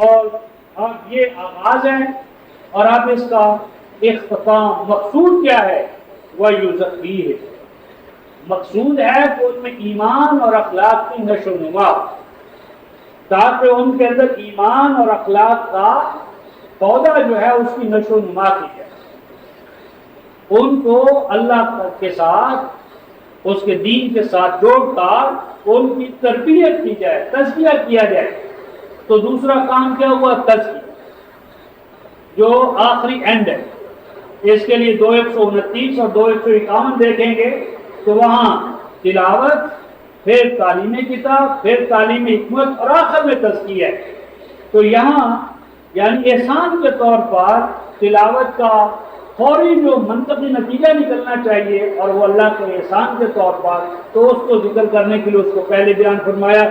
اور اب یہ آغاز ہے، اور اب اس کا اختتام، مقصود کیا ہے؟ وَيُزَكِّيهِ، مقصود ہے کہ ان میں ایمان اور اخلاق کی نشو و نما، تاکہ ان کے اندر ایمان اور اخلاق کا پودا جو ہے اس کی نشو و نما کی جائے، ان کو اللہ کے ساتھ، اس کے دین کے ساتھ جوڑ کر ان کی تربیت کی جائے، تزکیہ کیا جائے۔ تو دوسرا کام کیا ہوا؟ تزکیہ، جو آخری اینڈ ہے۔ اس کے لیے 2:129 اور 2:151 دیکھیں گے تو وہاں تلاوت، پھر تعلیم کتاب، پھر تعلیم حکمت، اور آخر میں تزکیہ ہے۔ تو یہاں یعنی احسان کے طور پر تلاوت کا فوری جو منطقی نتیجہ نکلنا چاہیے، اور وہ اللہ کے احسان کے طور پر، تو اس کو ذکر کرنے کے لیے اس کو پہلے بیان فرمایا۔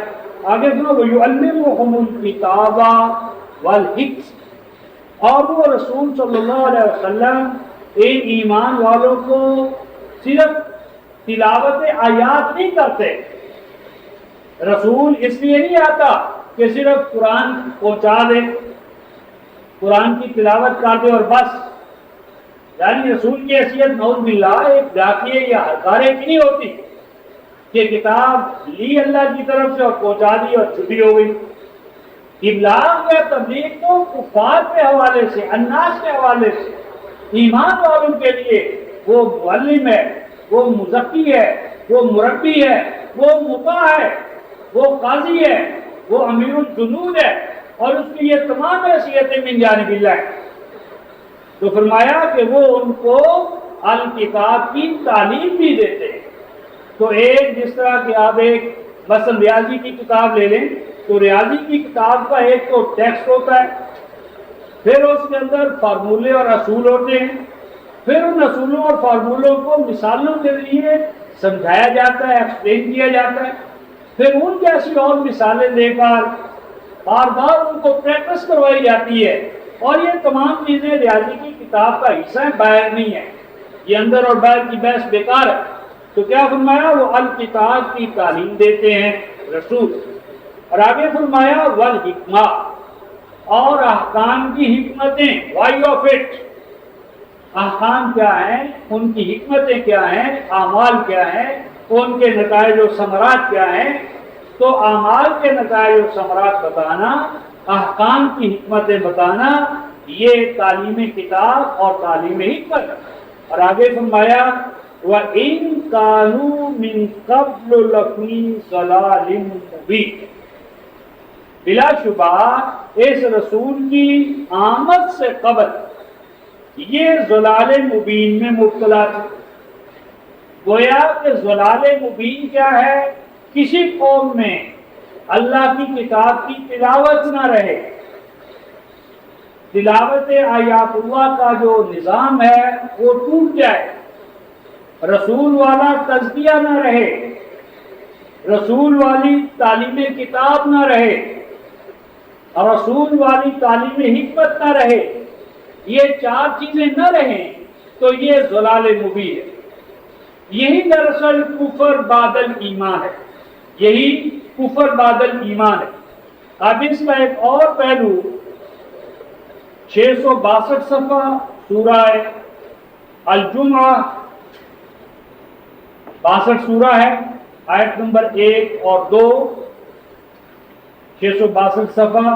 آگے سنو، وَيُعَلِّمُهُمُ الْكِتَابَ وَالْحِكْمَةَ، اور وہ رسول صلی اللہ علیہ وسلم ان ایمان والوں کو صرف تلاوت آیات نہیں کرتے۔ رسول اس لیے نہیں آتا کہ صرف قرآن پہنچا دے، قرآن کی تلاوت کر دے اور بس، یعنی رسول کی حیثیت نعوذ باللہ ایک ڈاکیے یا ہرکارے کی نہیں ہوتی کہ کتاب لی اللہ کی طرف سے اور پہنچا دی اور چھٹی ہو گئی۔ ابلاغ یا تبلیغ تو کفار کے حوالے سے، الناس کے حوالے سے، ایمان والوں کے لیے وہ معلم ہے، وہ مزکی ہے، وہ مربی ہے، وہ مطاع ہے، وہ قاضی ہے، وہ امیر الجنود ہے، اور اس کی یہ تمام حیثیتیں من جانب اللہ ہے۔ تو فرمایا کہ وہ ان کو الکتاب کی تعلیم بھی دیتے ہیں۔ تو ایک جس طرح کہ آپ ایک مثلا ریاضی کی کتاب لے لیں، تو ریاضی کی کتاب کا ایک تو ٹیکسٹ ہوتا ہے، پھر اس کے اندر فارمولے اور اصول ہوتے ہیں، پھر ان اصولوں اور فارمولوں کو مثالوں کے ذریعے سمجھایا جاتا ہے، ایکسپلین کیا جاتا ہے، پھر ان جیسی اور مثالیں دے کر بار بار ان کو پریکٹس کروائی جاتی ہے۔ اور یہ تمام چیزیں ریاضی کی کتاب کا حصہ ہیں، باہر نہیں ہے، یہ اندر اور باہر کی بحث بیکار ہے۔ تو کیا فرمایا؟ وہ الکتاب کی تعلیم دیتے ہیں رسول، اور آگے فرمایا والحکمہ، اور احکام کی حکمتیں، وائی آف اٹ، احکام کیا ہیں، ان کی حکمتیں کیا ہیں، اعمال کیا ہیں، ان کے نتائج و ثمرات کیا ہیں. تو اعمال کے نتائج و ثمرات بتانا، احکام کی حکمتیں بتانا، یہ تعلیم کتاب اور تعلیم حکمت. اور آگے فرمایا وَإِن كَانُوا مِن قَبْلُ لَفِي ضَلَالٍ مُبِينٍ، بلا شبہ اس رسول کی آمد سے قبل یہ ضلال مبین میں مبتلا تھے. گویا کہ ضلال مبین کیا ہے؟ کسی قوم میں اللہ کی کتاب کی تلاوت نہ رہے، تلاوت آیات اللہ کا جو نظام ہے وہ ٹوٹ جائے، رسول والا تزکیہ نہ رہے، رسول والی تعلیم کتاب نہ رہے، اور رسول والی تعلیم حکمت نہ رہے، یہ چار چیزیں نہ رہیں تو یہ ضلال مبین ہے. یہی دراصل کفر بعد ایمان ہے، یہی کفر بعد ایمان ہے. اب اس کا ایک اور پہلو 662 صفحہ سورہ الجمعہ، 62 سورہ ہے، آیت نمبر 1 اور 2، 662 صفحہ.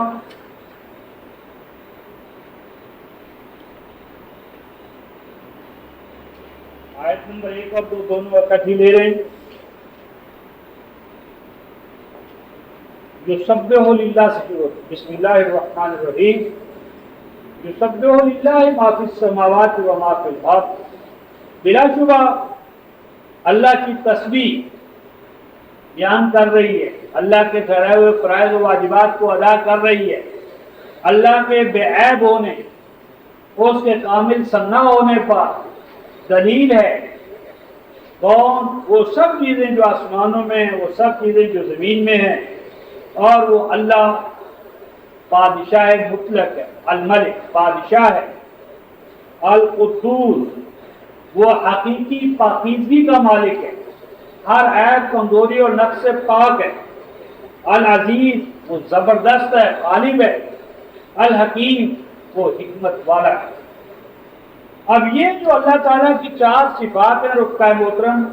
آیت نمبر 1 اور 2 دونوں اکٹھی لے رہے ہیں. یسبح للہ سے شروع ہوتی، بسم اللہ الرحمن الرحیم. یسبح للہ ما فی السماوات و ما فی الارض، بلا شبہ اللہ کی تسبیح بیان کر رہی ہے، اللہ کے ٹھہرائے ہوئے فرائض و واجبات کو ادا کر رہی ہے، اللہ کے بے عیب ہونے، اس کے کامل ثنا ہونے پر دلیل ہے. کون؟ وہ سب چیزیں جو آسمانوں میں ہیں، وہ سب چیزیں جو زمین میں ہیں، اور وہ اللہ بادشاہ مطلق ہے، الملک بادشاہ ہے، القدوس وہ حقیقی پاکیزگی کا مالک ہے، ہر عیب کمزوری اور نقص سے پاک ہے، العزیز وہ زبردست ہے، غالب ہے، الحکیم وہ حکمت والا ہے. اب یہ جو اللہ تعالیٰ کی چار صفات ہیں رفقہ محترم،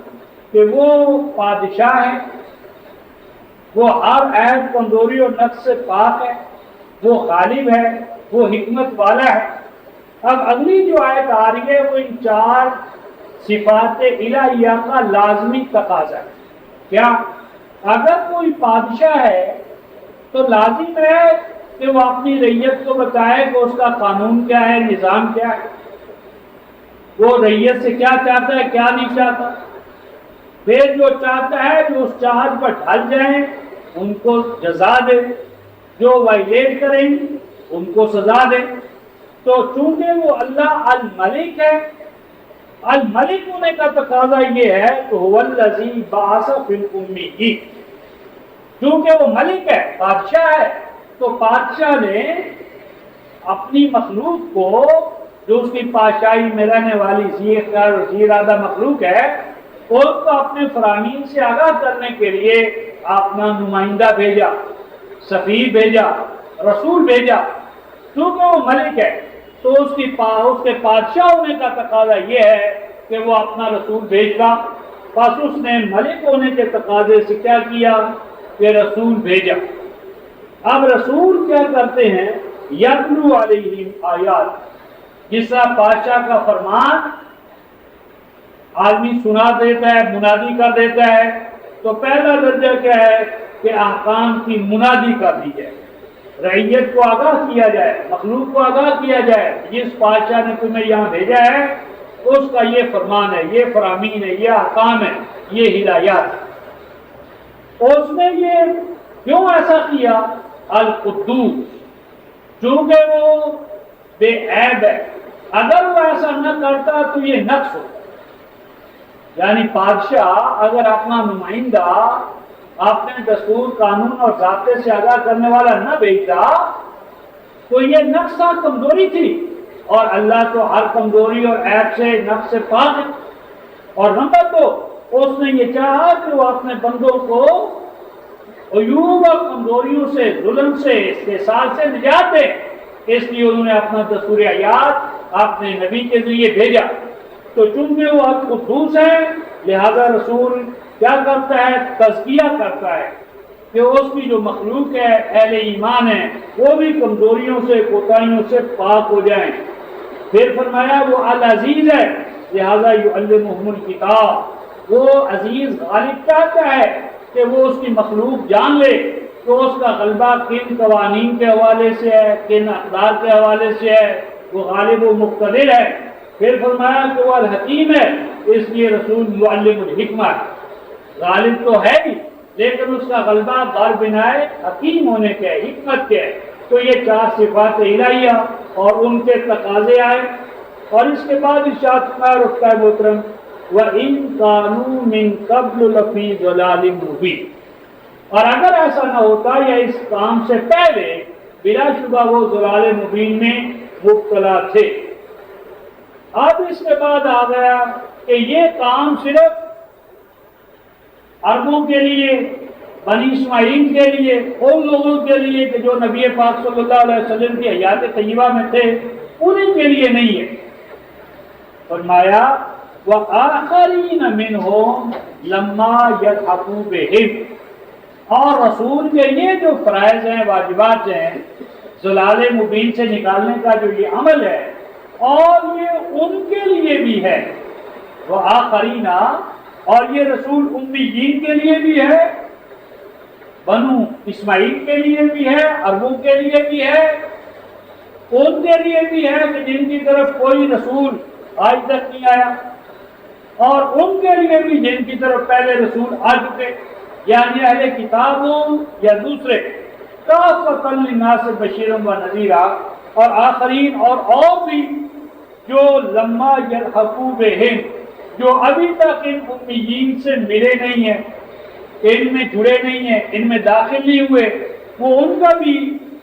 کہ وہ بادشاہ ہے، وہ ہر عیب کمزوری اور نقص سے پاک ہے، وہ غالب ہے، وہ حکمت والا ہے. اب اگلی جو آیت آ رہی ہے وہ ان چار صفات الہیہ کا لازمی تقاضا ہے. کیا؟ اگر کوئی بادشاہ ہے تو لازم ہے کہ وہ اپنی رعیت کو بتائے کہ اس کا قانون کیا ہے، نظام کیا ہے، وہ رعیت سے کیا چاہتا ہے، کیا نہیں چاہتا. پھر جو چاہتا ہے جو اس چاہت پر ڈھل جائیں ان کو جزا دے، جو وائلیٹ کریں ان کو سزا دے. تو چونکہ وہ اللہ الملک ہے، الملک ہونے کا تقاضا یہ ہے کہ هو الذی بعث فی الامیین، چونکہ وہ ملک ہے، بادشاہ ہے، تو بادشاہ نے اپنی مخلوق کو جو اس کی پادشاہی میں رہنے والی ذی اختیار اور ذی ارادہ مخلوق ہے، اس کو اپنے فرامین سے آگاہ کرنے کے لیے اپنا نمائندہ بھیجا، سفیر بھیجا، رسول بھیجا. کیونکہ وہ ملک ہے تو اس کے بادشاہ ہونے کا تقاضا یہ ہے کہ وہ اپنا رسول بھیج گا. بس اس نے ملک ہونے کے تقاضے سے کیا کیا کہ رسول بھیجا. اب رسول کیا کرتے ہیں؟ یتلو علیہم آیات، جس طرح بادشاہ کا فرمان آدمی سنا دیتا ہے، منادی کر دیتا ہے، تو پہلا درجہ کیا ہے کہ احکام کی منادی کر دی جائے، رعیت کو آگاہ کیا جائے، مخلوق کو آگاہ کیا جائے. جس بادشاہ نے تمہیں یہاں بھیجا ہے اس کا یہ فرمان ہے، یہ فرامین ہے، یہ احکام ہے، یہ ہدایات ہے. اس نے یہ کیوں ایسا کیا؟ القدوس، چونکہ وہ بے عیب ہے. اگر وہ ایسا نہ کرتا تو یہ نقص ہوتا. یعنی بادشاہ اگر اپنا نمائندہ اپنے دستور، قانون اور ضابطے سے آگاہ کرنے والا نہ بھیجتا تو یہ نقص اور کمزوری تھی، اور اللہ تو ہر کمزوری اور عیب سے، نقص سے پاک ہے. اور نمبر 2، اس نے یہ چاہا کہ وہ اپنے بندوں کو عیوب اور کمزوریوں سے، ظلم سے، استحصال سے نجات دے، اس لیے انہوں نے اپنا دستور حیات اپنے نبی کے ذریعے بھیجا۔ تو چونکہ وہ حق قدوس ہے، لہذا رسول کیا کرتا ہے؟ تزکیہ کرتا ہے کہ اس کی جو مخلوق ہے، اہل ایمان ہے، وہ بھی کمزوریوں سے، کوتاہیوں سے پاک ہو جائیں۔ پھر فرمایا وہ العزیز ہے، لہذا یعلمہم الکتاب، وہ عزیز غالب چاہتا ہے کہ وہ اس کی مخلوق جان لے تو اس کا غلبہ کن قوانین کے حوالے سے ہے، کن اقدار کے حوالے سے ہے، وہ غالب و مقتدر ہے۔ پھر فرمایا کہ وہ الحکیم ہے، اس لیے رسول معلم الحکمہ، غالب تو ہے ہی لیکن اس کا غلبہ بار بنائے حکیم ہونے کے، حکمت کے۔ تو یہ چار صفات الہیہ اور ان کے تقاضے آئے، اور اس کے بعد ارشاد فرمایا رکھتا ہے محترم وَإِن كَانُوا مِن قَبْلُ لَفِي ضَلَالٍ مُبِينٍ، اور اگر ایسا نہ ہوتا یا اس کام سے پہلے بلا شبہ وہ ضلال مبین میں مبتلا تھے۔ اب اس کے بعد آ گیا کہ یہ کام صرف عربوں کے لیے، بنی اسماعیل کے لیے، ان لوگوں کے لیے کہ جو نبی پاک صلی اللہ علیہ وسلم کی حیات طیبہ میں تھے، انہیں کے لیے نہیں ہے۔ فرمایا وَآخَرِينَ مِنْهُمْ لَمَّا يَلْحَقُوا بِهِمْ، اور رسول کے یہ جو فرائض ہیں، واجبات ہیں، ضلال مبین سے نکالنے کا جو یہ عمل ہے، اور یہ ان کے لیے بھی ہے۔ وَآخَرِينَ، اور یہ رسول امیین کے لیے بھی ہے، بنو اسماعیل کے لیے بھی ہے، عربوں کے لیے بھی ہے، ان کے لیے بھی ہے کہ جن کی طرف کوئی رسول آج تک نہیں آیا، اور ان کے لیے بھی جن کی طرف پہلے رسول آ چکے، یعنی اہل کتاب ہوں یا دوسرے، کافۃ للناس بشیرا و نذیرا، اور آخرین اور بھی جو لما یلحقوا بہم، جو ابھی تک ان امیین سے ملے نہیں ہیں، ان میں جڑے نہیں ہیں، ان میں داخل نہیں ہوئے، وہ ان کا بھی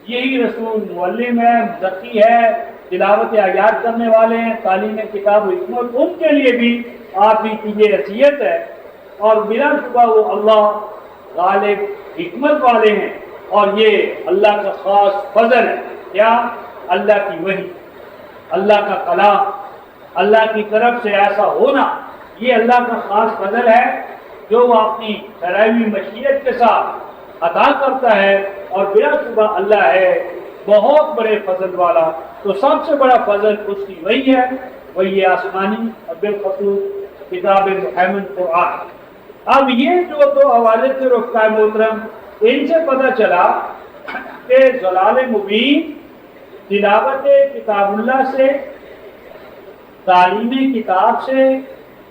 یہی رسول معلم ہے، مزکی ہے، تلاوت آیات کرنے والے ہیں، تعلیم کتاب و حکمت، ان کے لیے بھی آپ ہی کی یہ حیثیت ہے۔ اور بلا شبہ وہ اللہ غالب حکمت والے ہیں، اور یہ اللہ کا خاص فضل ہے۔ کیا؟ اللہ کی وحی، اللہ کا کلام، اللہ کی طرف سے ایسا ہونا، یہ اللہ کا خاص فضل ہے جو وہ اپنی ٹھہرائی مشیت کے ساتھ عطا کرتا ہے، اور بلا شبہ اللہ ہے بہت بڑے فضل والا۔ تو سب سے بڑا فضل اس کی وہی ہے، وہی آسمانی اور بالخصوص کتاب محمد قرآن۔ اب یہ جو دو حوالے سے رکھتا ہے محترم، ان سے پتہ چلا کہ ضلال مبین تلاوت کتاب اللہ سے، تعلیم کتاب سے،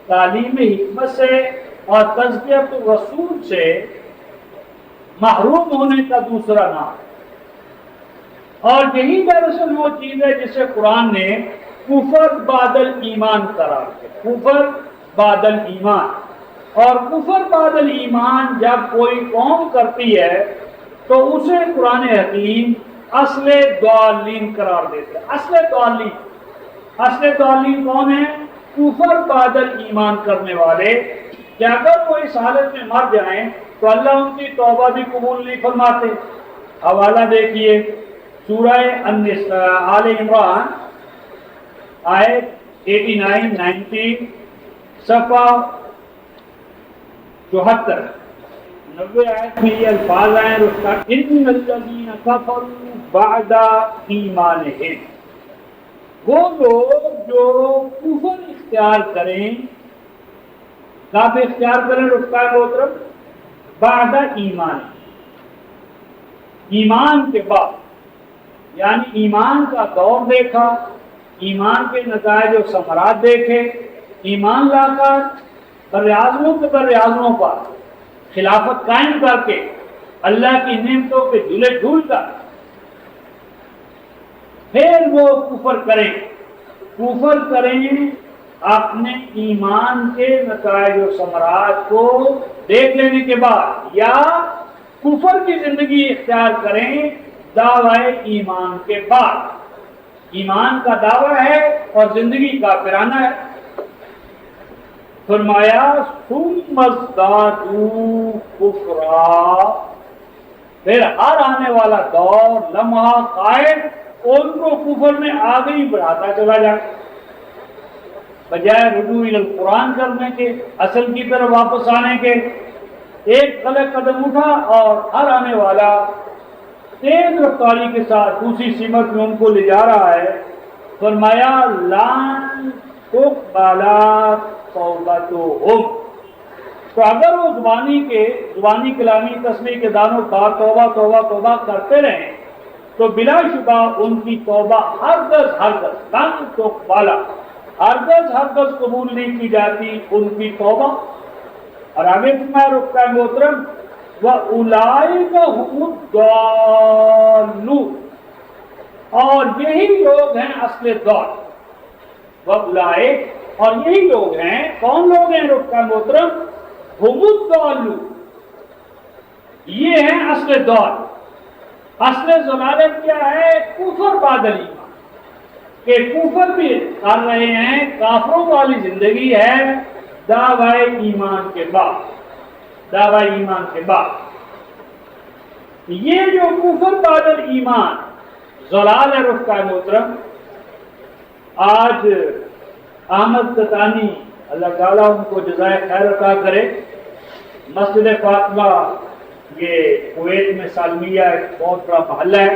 تعلیم حکمت سے اور تزکیۃ الرسول سے محروم ہونے کا دوسرا نام، اور یہی دراصل وہ چیز ہے جسے قرآن نے کفر بعد الایمان قرار دیا، کفر بعد الایمان۔ اور کفر بعد الایمان جب کوئی قوم کرتی ہے تو اسے قرآن حکیم اصل ضالین قرار دیتے ہیں۔ اصل ضالین کون ہیں؟ کفر بعد الایمان کرنے والے، کہ اگر وہ اس حالت میں مر جائیں تو اللہ ان کی توبہ بھی قبول نہیں فرماتے۔ حوالہ دیکھیے سورہ آل عمران آیت 89 90، صفحہ 74 90 آیت میں یہ الفاظ آئے ان الذین کفروا بعد ایمانہم، وہ لوگ جو کفر اختیار کریں، کب اختیار کریں رکھتا ہے محترم؟ بعد ایمان، ایمان کے بعد، یعنی ایمان کا دور دیکھا، ایمان کے نتائج و ثمرات دیکھے، ایمان لا کر بر اعظموں کے بر اعظموں پر خلافت قائم کر کے اللہ کی نعمتوں کے جھولے جھول کر پھر وہ کفر کریں اپنے ایمان کے نتائج و ثمرات کو دیکھ لینے کے بعد، یا کفر کی زندگی اختیار کریں دعوی ایمان کے بعد۔ ایمان کا دعویٰ ہے اور زندگی کافرانہ ہے۔ فرمایا ثم ازدادوا کفرا، پھر ہر آنے والا دور لمحہ قائد ان کو کفر میں آگے ہی بڑھاتا چلا جائے، بجائے رجوع القرآن کرنے کے، اصل کی طرف واپس آنے کے۔ ایک غلط قدم اٹھا اور ہر آنے والا تیز رفتاری کے ساتھ دوسری سمت میں ان کو لے جا رہا ہے۔ فرمایا لن تقبل توبتہم، تو اگر وہ زبانی کلامی تسمیح کے دانوں بار توبہ توبہ توبہ کرتے رہیں تو بلا شبہ ان کی توبہ ہرگز لن تقبل، ہرگز قبول نہیں کی جاتی ان کی توبہ۔ اور آگے فرمایا رکھتا ہے محترم وَأُولَئِكَ هُمُ الضَّالُّونَ، اور یہی لوگ ہیں اصل دور۔ وَأُولَئِكَ، اور یہی لوگ ہیں، کون لوگ ہیں رکھتا ہے محترم؟ هُمُ الضَّالُّونَ، یہ ہیں اصل دور۔ اصل ضلالت کیا ہے؟ کفر بعد ایمان، کہ کفر بھی کر رہے ہیں، کافروں والی زندگی ہے دعوی ایمان کے بعد۔ یہ جو کفر بعد ایمان ضلال ہے رفقہ محترم، آج احمد قطانی اللہ تعالیٰ ان کو جزائے خیر عطا کرے، مسجد فاطمہ یہ کویت میں سالمیہ ایک بہت بڑا محلہ ہے،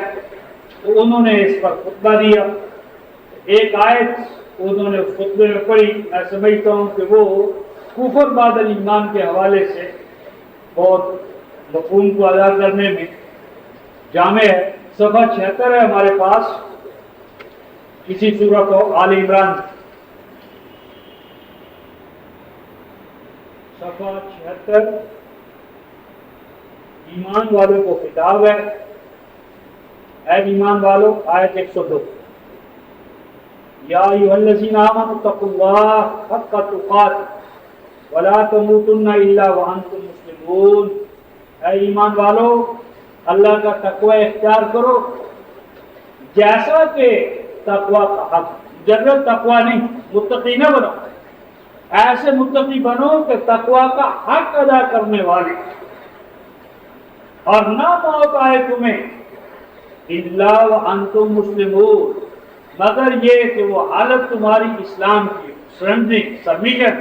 تو انہوں نے اس پر خطبہ دیا۔ ایک آیت انہوں نے خطبے میں پڑھی، میں سمجھتا ہوں کہ وہ کفر بعد ایمان کے حوالے سے بہت مفہوم کو ادا کرنے میں جامع ہے۔ صفحہ 76 ہے ہمارے پاس کسی سورۃ آل عمران، صفحہ 76، ایمان والوں کو خطاب ہے، اے ایمان والو، آیت 102، یا ایھا الذین آمنوا اتقوا اللہ حق تقاتہ ولا تموتن الا وانتم مسلمون، اے ایمان والو اللہ کا تقوی اختیار کرو جیسا کہ تقوی کا حق، جنرل تقوی نہیں، متقی نہ بنو، ایسے متقی بنو کہ تقوی کا حق ادا کرنے والے، اور نہ موت آئے تمہیں الا وانتم مسلمون، مگر یہ کہ وہ حالت تمہاری اسلام کی، سرنڈرنگ، سبمیشن،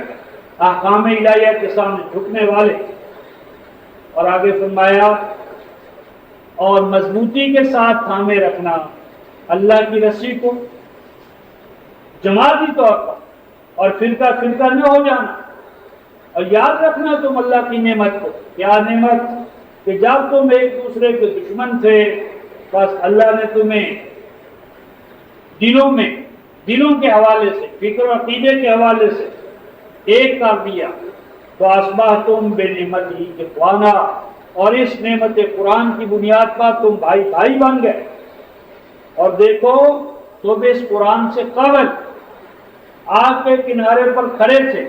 احکام الہیہ کے سامنے جھکنے والے۔ اور آگے فرمایا اور مضبوطی کے ساتھ تھامے رکھنا اللہ کی رسی کو جماعتی طور پر، اور فرقہ فرقہ نہ ہو جانا، اور یاد رکھنا تم اللہ کی نعمت کو۔ کیا نعمت؟ کہ جب تم ایک دوسرے کے دشمن تھے، بس اللہ نے تمہیں دلوں کے حوالے سے، فکر و عقیدے کے حوالے سے ایک کر دیا، تو اصبحتم بنعمتہ اخوانا، اور اس نعمت قرآن کی بنیاد پر تم بھائی بن گئے۔ اور دیکھو تم اس قرآن سے قبل آگ کے کنارے پر کھڑے تھے،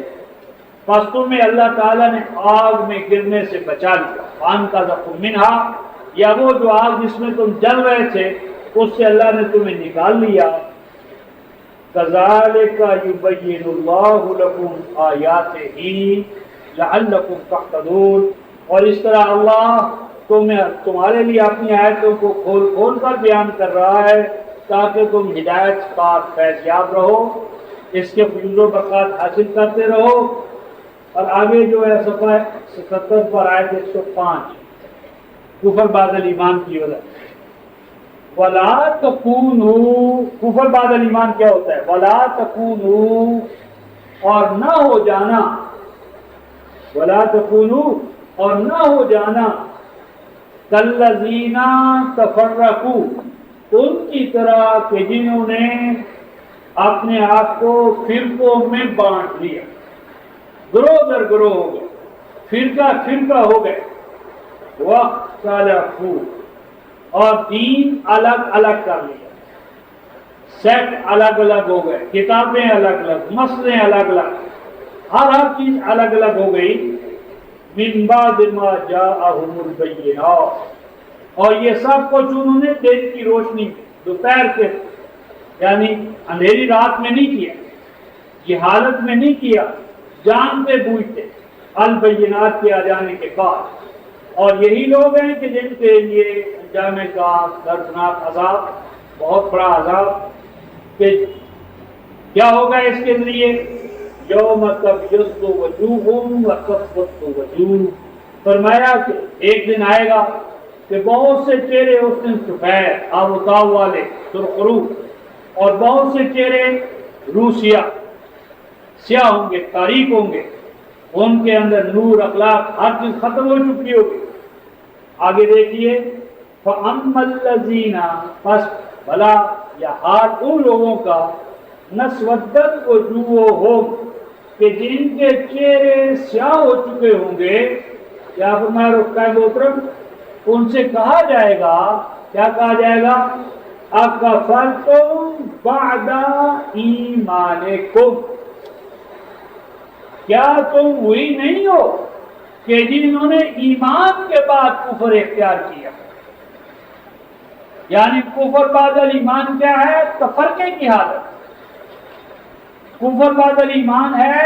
پس تمہیں اللہ تعالیٰ نے آگ میں گرنے سے بچا لیا، فانقذکم منہا، یا وہ جو آگ جس میں تم جل رہے تھے اس سے اللہ نے تمہیں نکال لیا۔ کذالک یبین اللہ لکم آیاتہ لعلکم تہتدون، اور اس طرح اللہ تمہارے لیے اپنی آیتوں کو کھول کر بیان کر رہا ہے تاکہ تم ہدایت پا فیض یاب رہو، اس کے فیوز و برکات حاصل کرتے رہو۔ اور آگے جو ہے صفحہ 77 پر آیت 105، کفر بعد ایمان کی وجہ، وَلَا تَكُونُوا، کفر بعد ایمان کیا ہوتا ہے؟ وَلَا تَكُونُوا، اور نہ ہو جانا، وَلَا تَكُونُوا، اور نہ ہو جانا، كَالَّذِينَ تَفَرَّقُوا، ان کی طرح کہ جنہوں نے اپنے آپ کو فرقوں میں بانٹ لیا، گروہ در گروہ ہو گئے، فرقہ ہو گئے، وَاخْتَلَفُوا، اور دین الگ الگ کر لیا، سیٹ الگ الگ ہو گئے، کتابیں الگ الگ، مسئلے الگ الگ، ہر چیز الگ الگ ہو گئی۔ من بعد ما جاءہم البینات، اور یہ سب کچھ انہوں نے دن کی روشنی میں، دوپہر کے، یعنی اندھیری رات میں نہیں کیا، یہ حالت میں نہیں کیا جانتے بوجھتے البینات کے آ جانے کے بعد. اور یہی لوگ ہیں کہ جن کے لیے انجام کا دردناک عذاب، بہت بڑا عذاب. کہ کیا ہوگا اس کے ذریعے؟ یوم تبیض وجوہ وتصفد وجوہ. فرمایا کہ ایک دن آئے گا کہ بہت سے چہرے اس دن سفید آب و تاب والے سرخرو، اور بہت سے چہرے روسیا سیاہ ہوں گے، تاریک ہوں گے. ان کے اندر نور، اخلاق، ہر چیز ختم ہو چکی ہوگی. آگے دیکھیے، فَأَمَّا الَّذِينَ، پس بھلا یا حال ان لوگوں کا نَسْوَدَّتْ وُجُوهُهُمْ کہ جن کے چہرے سیاہ ہو چکے ہوں گے. کیا فرمایا رکھتا ہے محترم؟ ان سے کہا جائے گا، کیا کہا جائے گا؟ اَكَفَرْتُمْ بَعْدَ ایمانکم، کیا تم وہی نہیں ہو کہ جنہوں نے ایمان کے بعد کفر اختیار کیا؟ یعنی کفر بعد ایمان کیا ہے؟ تفرقے کی حالت. کفر بعد ایمان ہے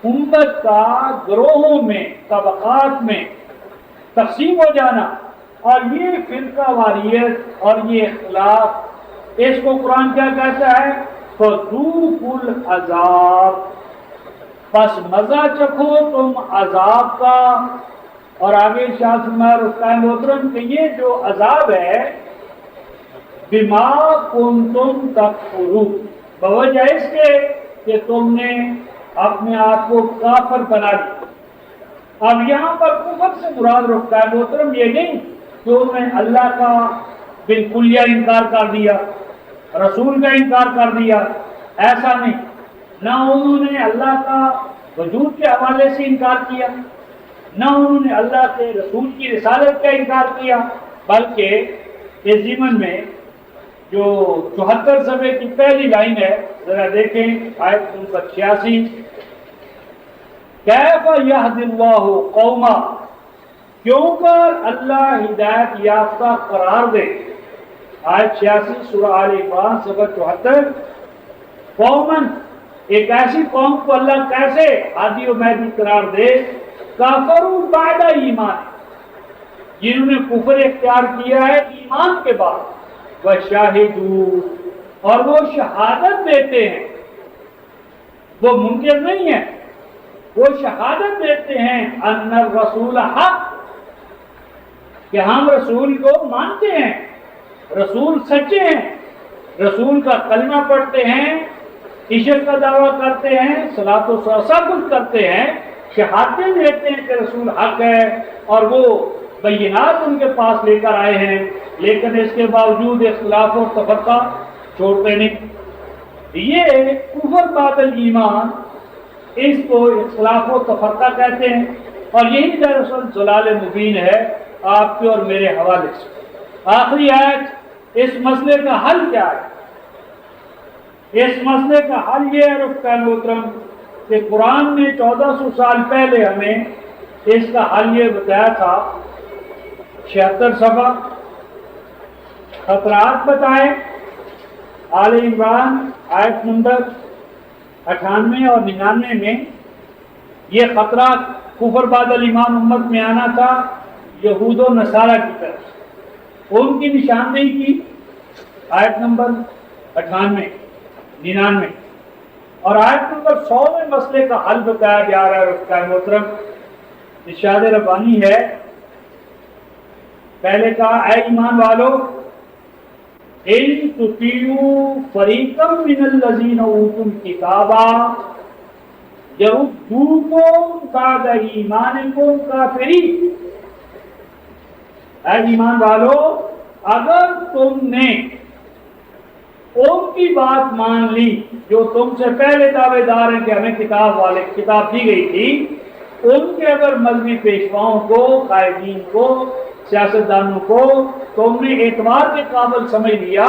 امت کا گروہوں میں، طبقات میں تقسیم ہو جانا. اور یہ فرقہ واریت اور یہ اختلاف، اس کو قرآن کیا کہتا ہے؟ فَذُوقُوا الْعَذَابَ، پس مزہ چکھو تم عذاب کا. اور آگے شاہ فرمایا رکھتا ہے محترم کہ یہ جو عذاب ہے بما کنتم تکفرون، بوجہ اس کے کہ تم نے اپنے آپ کو کافر بنا دیا. اب یہاں پر کفر سے مراد رکھتا ہے محترم یہ نہیں کہ انہوں نے اللہ کا بالکلیہ انکار کر دیا، رسول کا انکار کر دیا، ایسا نہیں. نہ انہوں نے اللہ کا وجود کے حوالے سے انکار کیا، نہ انہوں نے اللہ کے رسول کی رسالت کا انکار کیا، بلکہ اس ضمن میں جو 74 صفحے کی پہلی لائن ہے، ذرا دیکھیں آیت نمبر 86، کیف یہدی اللہ قوما، کیوں کر اللہ ہدایت یافتہ قرار دے. آیت 86 سورہ آل عمران صفحہ 74. قومن، ایک ایسی قوم کو اللہ کیسے ہادی و مہدی قرار دے؟ کافروا بعد ایمان، جنہوں نے کفر اختیار کیا ہے ایمان کے بعد. وشاہدوا، اور وہ شہادت دیتے ہیں، وہ منکر نہیں ہے، وہ شہادت دیتے ہیں ان الرسول حق، کہ ہم رسول کو مانتے ہیں، رسول سچے ہیں، رسول کا کلمہ پڑھتے ہیں، عشق کا دعویٰ کرتے ہیں، صلاۃ و سب کچھ کرتے ہیں، شہادتیں دیتے ہیں کہ رسول حق ہے، اور وہ بینات ان کے پاس لے کر آئے ہیں، لیکن اس کے باوجود اختلاف و تفرقہ چھوڑتے نہیں. یہ کفر بعد ایمان، اس کو اختلاف و تفرقہ کہتے ہیں. اور یہی دراصل ضلال مبین ہے آپ کے اور میرے حوالے سے. آخری آیت، اس مسئلے کا حل کیا ہے؟ اس مسئلے کا حل یہ ہے رفقا محترم کہ قرآن نے 1400 سال پہلے ہمیں اس کا حل یہ بتایا تھا. 76 صفحہ خطرات بتائیں، آل عمران آیت نمبر 98 اور 99 میں یہ خطرات کفر بعد ایمان امت میں آنا تھا یہود و نصارہ کی طرف. ان کی نشاندہی کی آیت نمبر 98 99 اور آیت نمبر 100 میں مسئلے کا حل بتایا جا رہا ہے. رفقا محترم ارشاد ربانی ہے، پہلے کہا اے ایمان والو، ان تطیعوا فریقا من الذین اوتوا الکتاب یردوکم بعد ایمانکم کافرین. اے ایمان والو، اگر تم نے ان کی بات مان لی جو تم سے پہلے دعوے دار ہیں کہ ہمیں کتاب دی گئی تھی، ان کے اگر مذہبی پیشواؤں کو، قائدین کو، سیاستدانوں کو تم نے اعتبار کے قابل سمجھ لیا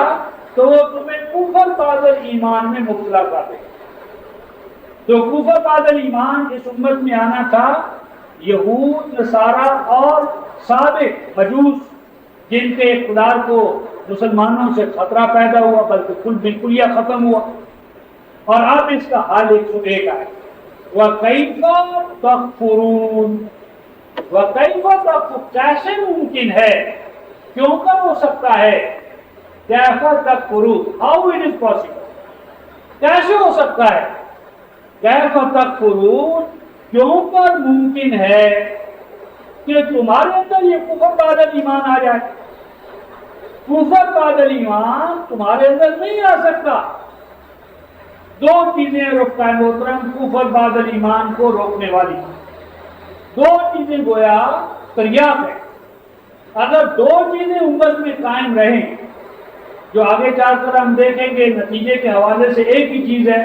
تو وہ تمہیں کفر بعد ایمان میں مبتلا کر دے. تو کفر بعد ایمان اس امت میں آنا تھا یہود، نصارہ اور سابق مجوس، جن کے اقتدار کو مسلمانوں سے خطرہ پیدا ہوا بلکہ بالکل یہ ختم ہوا. اور اب اس کا حال 101 ہے. وَكَيْفَ تَكْفُرُونَ وَكَيْفَ تَكْفُرُونَ کیسے ممکن ہے، کیوں کر ہو سکتا ہے، کیف تکفرون ہاؤ اٹ از پاسبل، کیسے ہو سکتا ہے، کیف تکفرون کیوں پر ممکن ہے کہ تمہارے اندر یہ کفر بعد ایمان آ جائے، کفر بعد ایمان تمہارے اندر نہیں آ سکتا۔ دو چیزیں رکھتا ہے محترم کفر بعد ایمان کو روکنے والی، دو چیزیں گویا تریاق ہے، اگر دو چیزیں امت میں قائم رہیں، جو آگے چل کر ہم دیکھیں گے نتیجے کے حوالے سے ایک ہی چیز ہے،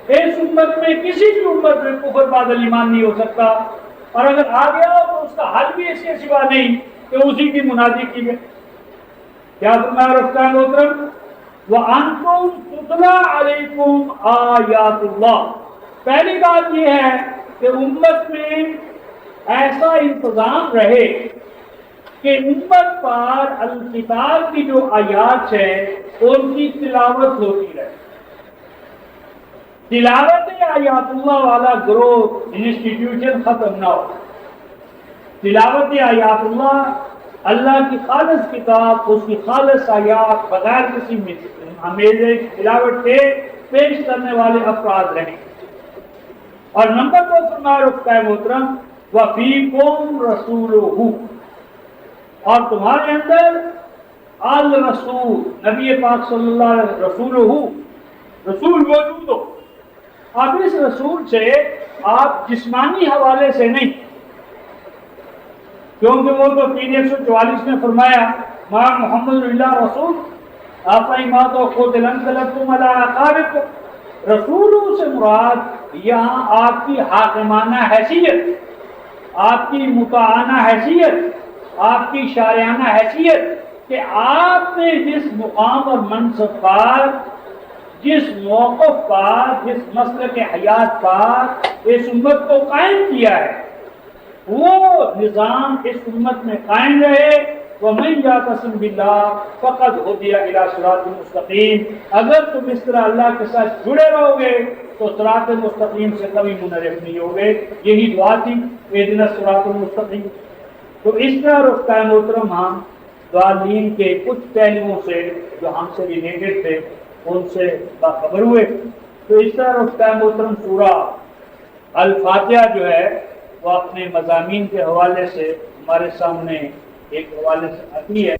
اس امت میں کسی بھی امت میں کفر بعد ایمان نہیں ہو سکتا، اور اگر آ گیا تو اس کا حل بھی اس کے سوا نہیں کہ اسی کی منادی کی گئی۔ کیا فرمایا رکھتا ہے محترم، وَأَنْتُمْ تُتْلَى عَلَيْكُمْ آیات اللہ، پہلی بات یہ ہے کہ امت میں ایسا انتظام رہے کہ امت پر الکتاب کی جو آیات ہے ان کی تلاوت ہوتی رہے، تلاوت آیات اللہ والا گروہ انسٹیٹیوشن ختم نہ ہو، تلاوت آیات اللہ کی خالص کتاب، اس کی خالص آیات بغیر کسی ہمیشہ تلاوت کے پیش کرنے والے افراد رہیں۔ اور نمبر 2 فرمایا رکھتا ہے محترم وَفِيكُمْ رَسُولُهُ، اور تمہارے اندر الرسول نبی پاک صلی اللہ علیہ وسلم رسول موجود ہو۔ اب اس رسول سے آپ جسمانی حوالے سے نہیں، کیونکہ وہ تو 344 میں فرمایا ما محمد اللہ رسول آپ مات و خود لنقلبتم علی اعقابکم، رسولوں سے مراد یہاں آپ کی حاکمانہ حیثیت، آپ کی مطاعنہ حیثیت، آپ کی شارعانہ حیثیت، کہ آپ نے جس مقام اور منصب پر، جس موقف پر، جس مسلک حیات پر اس امت کو قائم کیا ہے، وہ نظام اس امت میں قائم رہے۔ وَمَنْ يَعْتَصِمْ بِاللَّهِ فَقَدْ هُدِيَ إِلَىٰ صِرَاطٍ مُسْتَقِيمٍ، اگر تم اس طرح اللہ کے ساتھ جڑے رہو گے تو صراط مستقیم سے کبھی منحرف نہیں ہوگے، یہی دعا تھی اہدنا الصراط المستقیم۔ تو اس طرح رکھتا ہے محترم ہم ضالین کے کچھ پہلوؤں سے جو ہم سے ریلیٹڈ تھے ان سے باخبر ہوئے۔ تو اس طرح رکھتا ہے محترم سورہ الفاتحہ جو ہے وہ اپنے مضامین کے حوالے سے ہمارے سامنے ایک حوالے سے آتی ہے،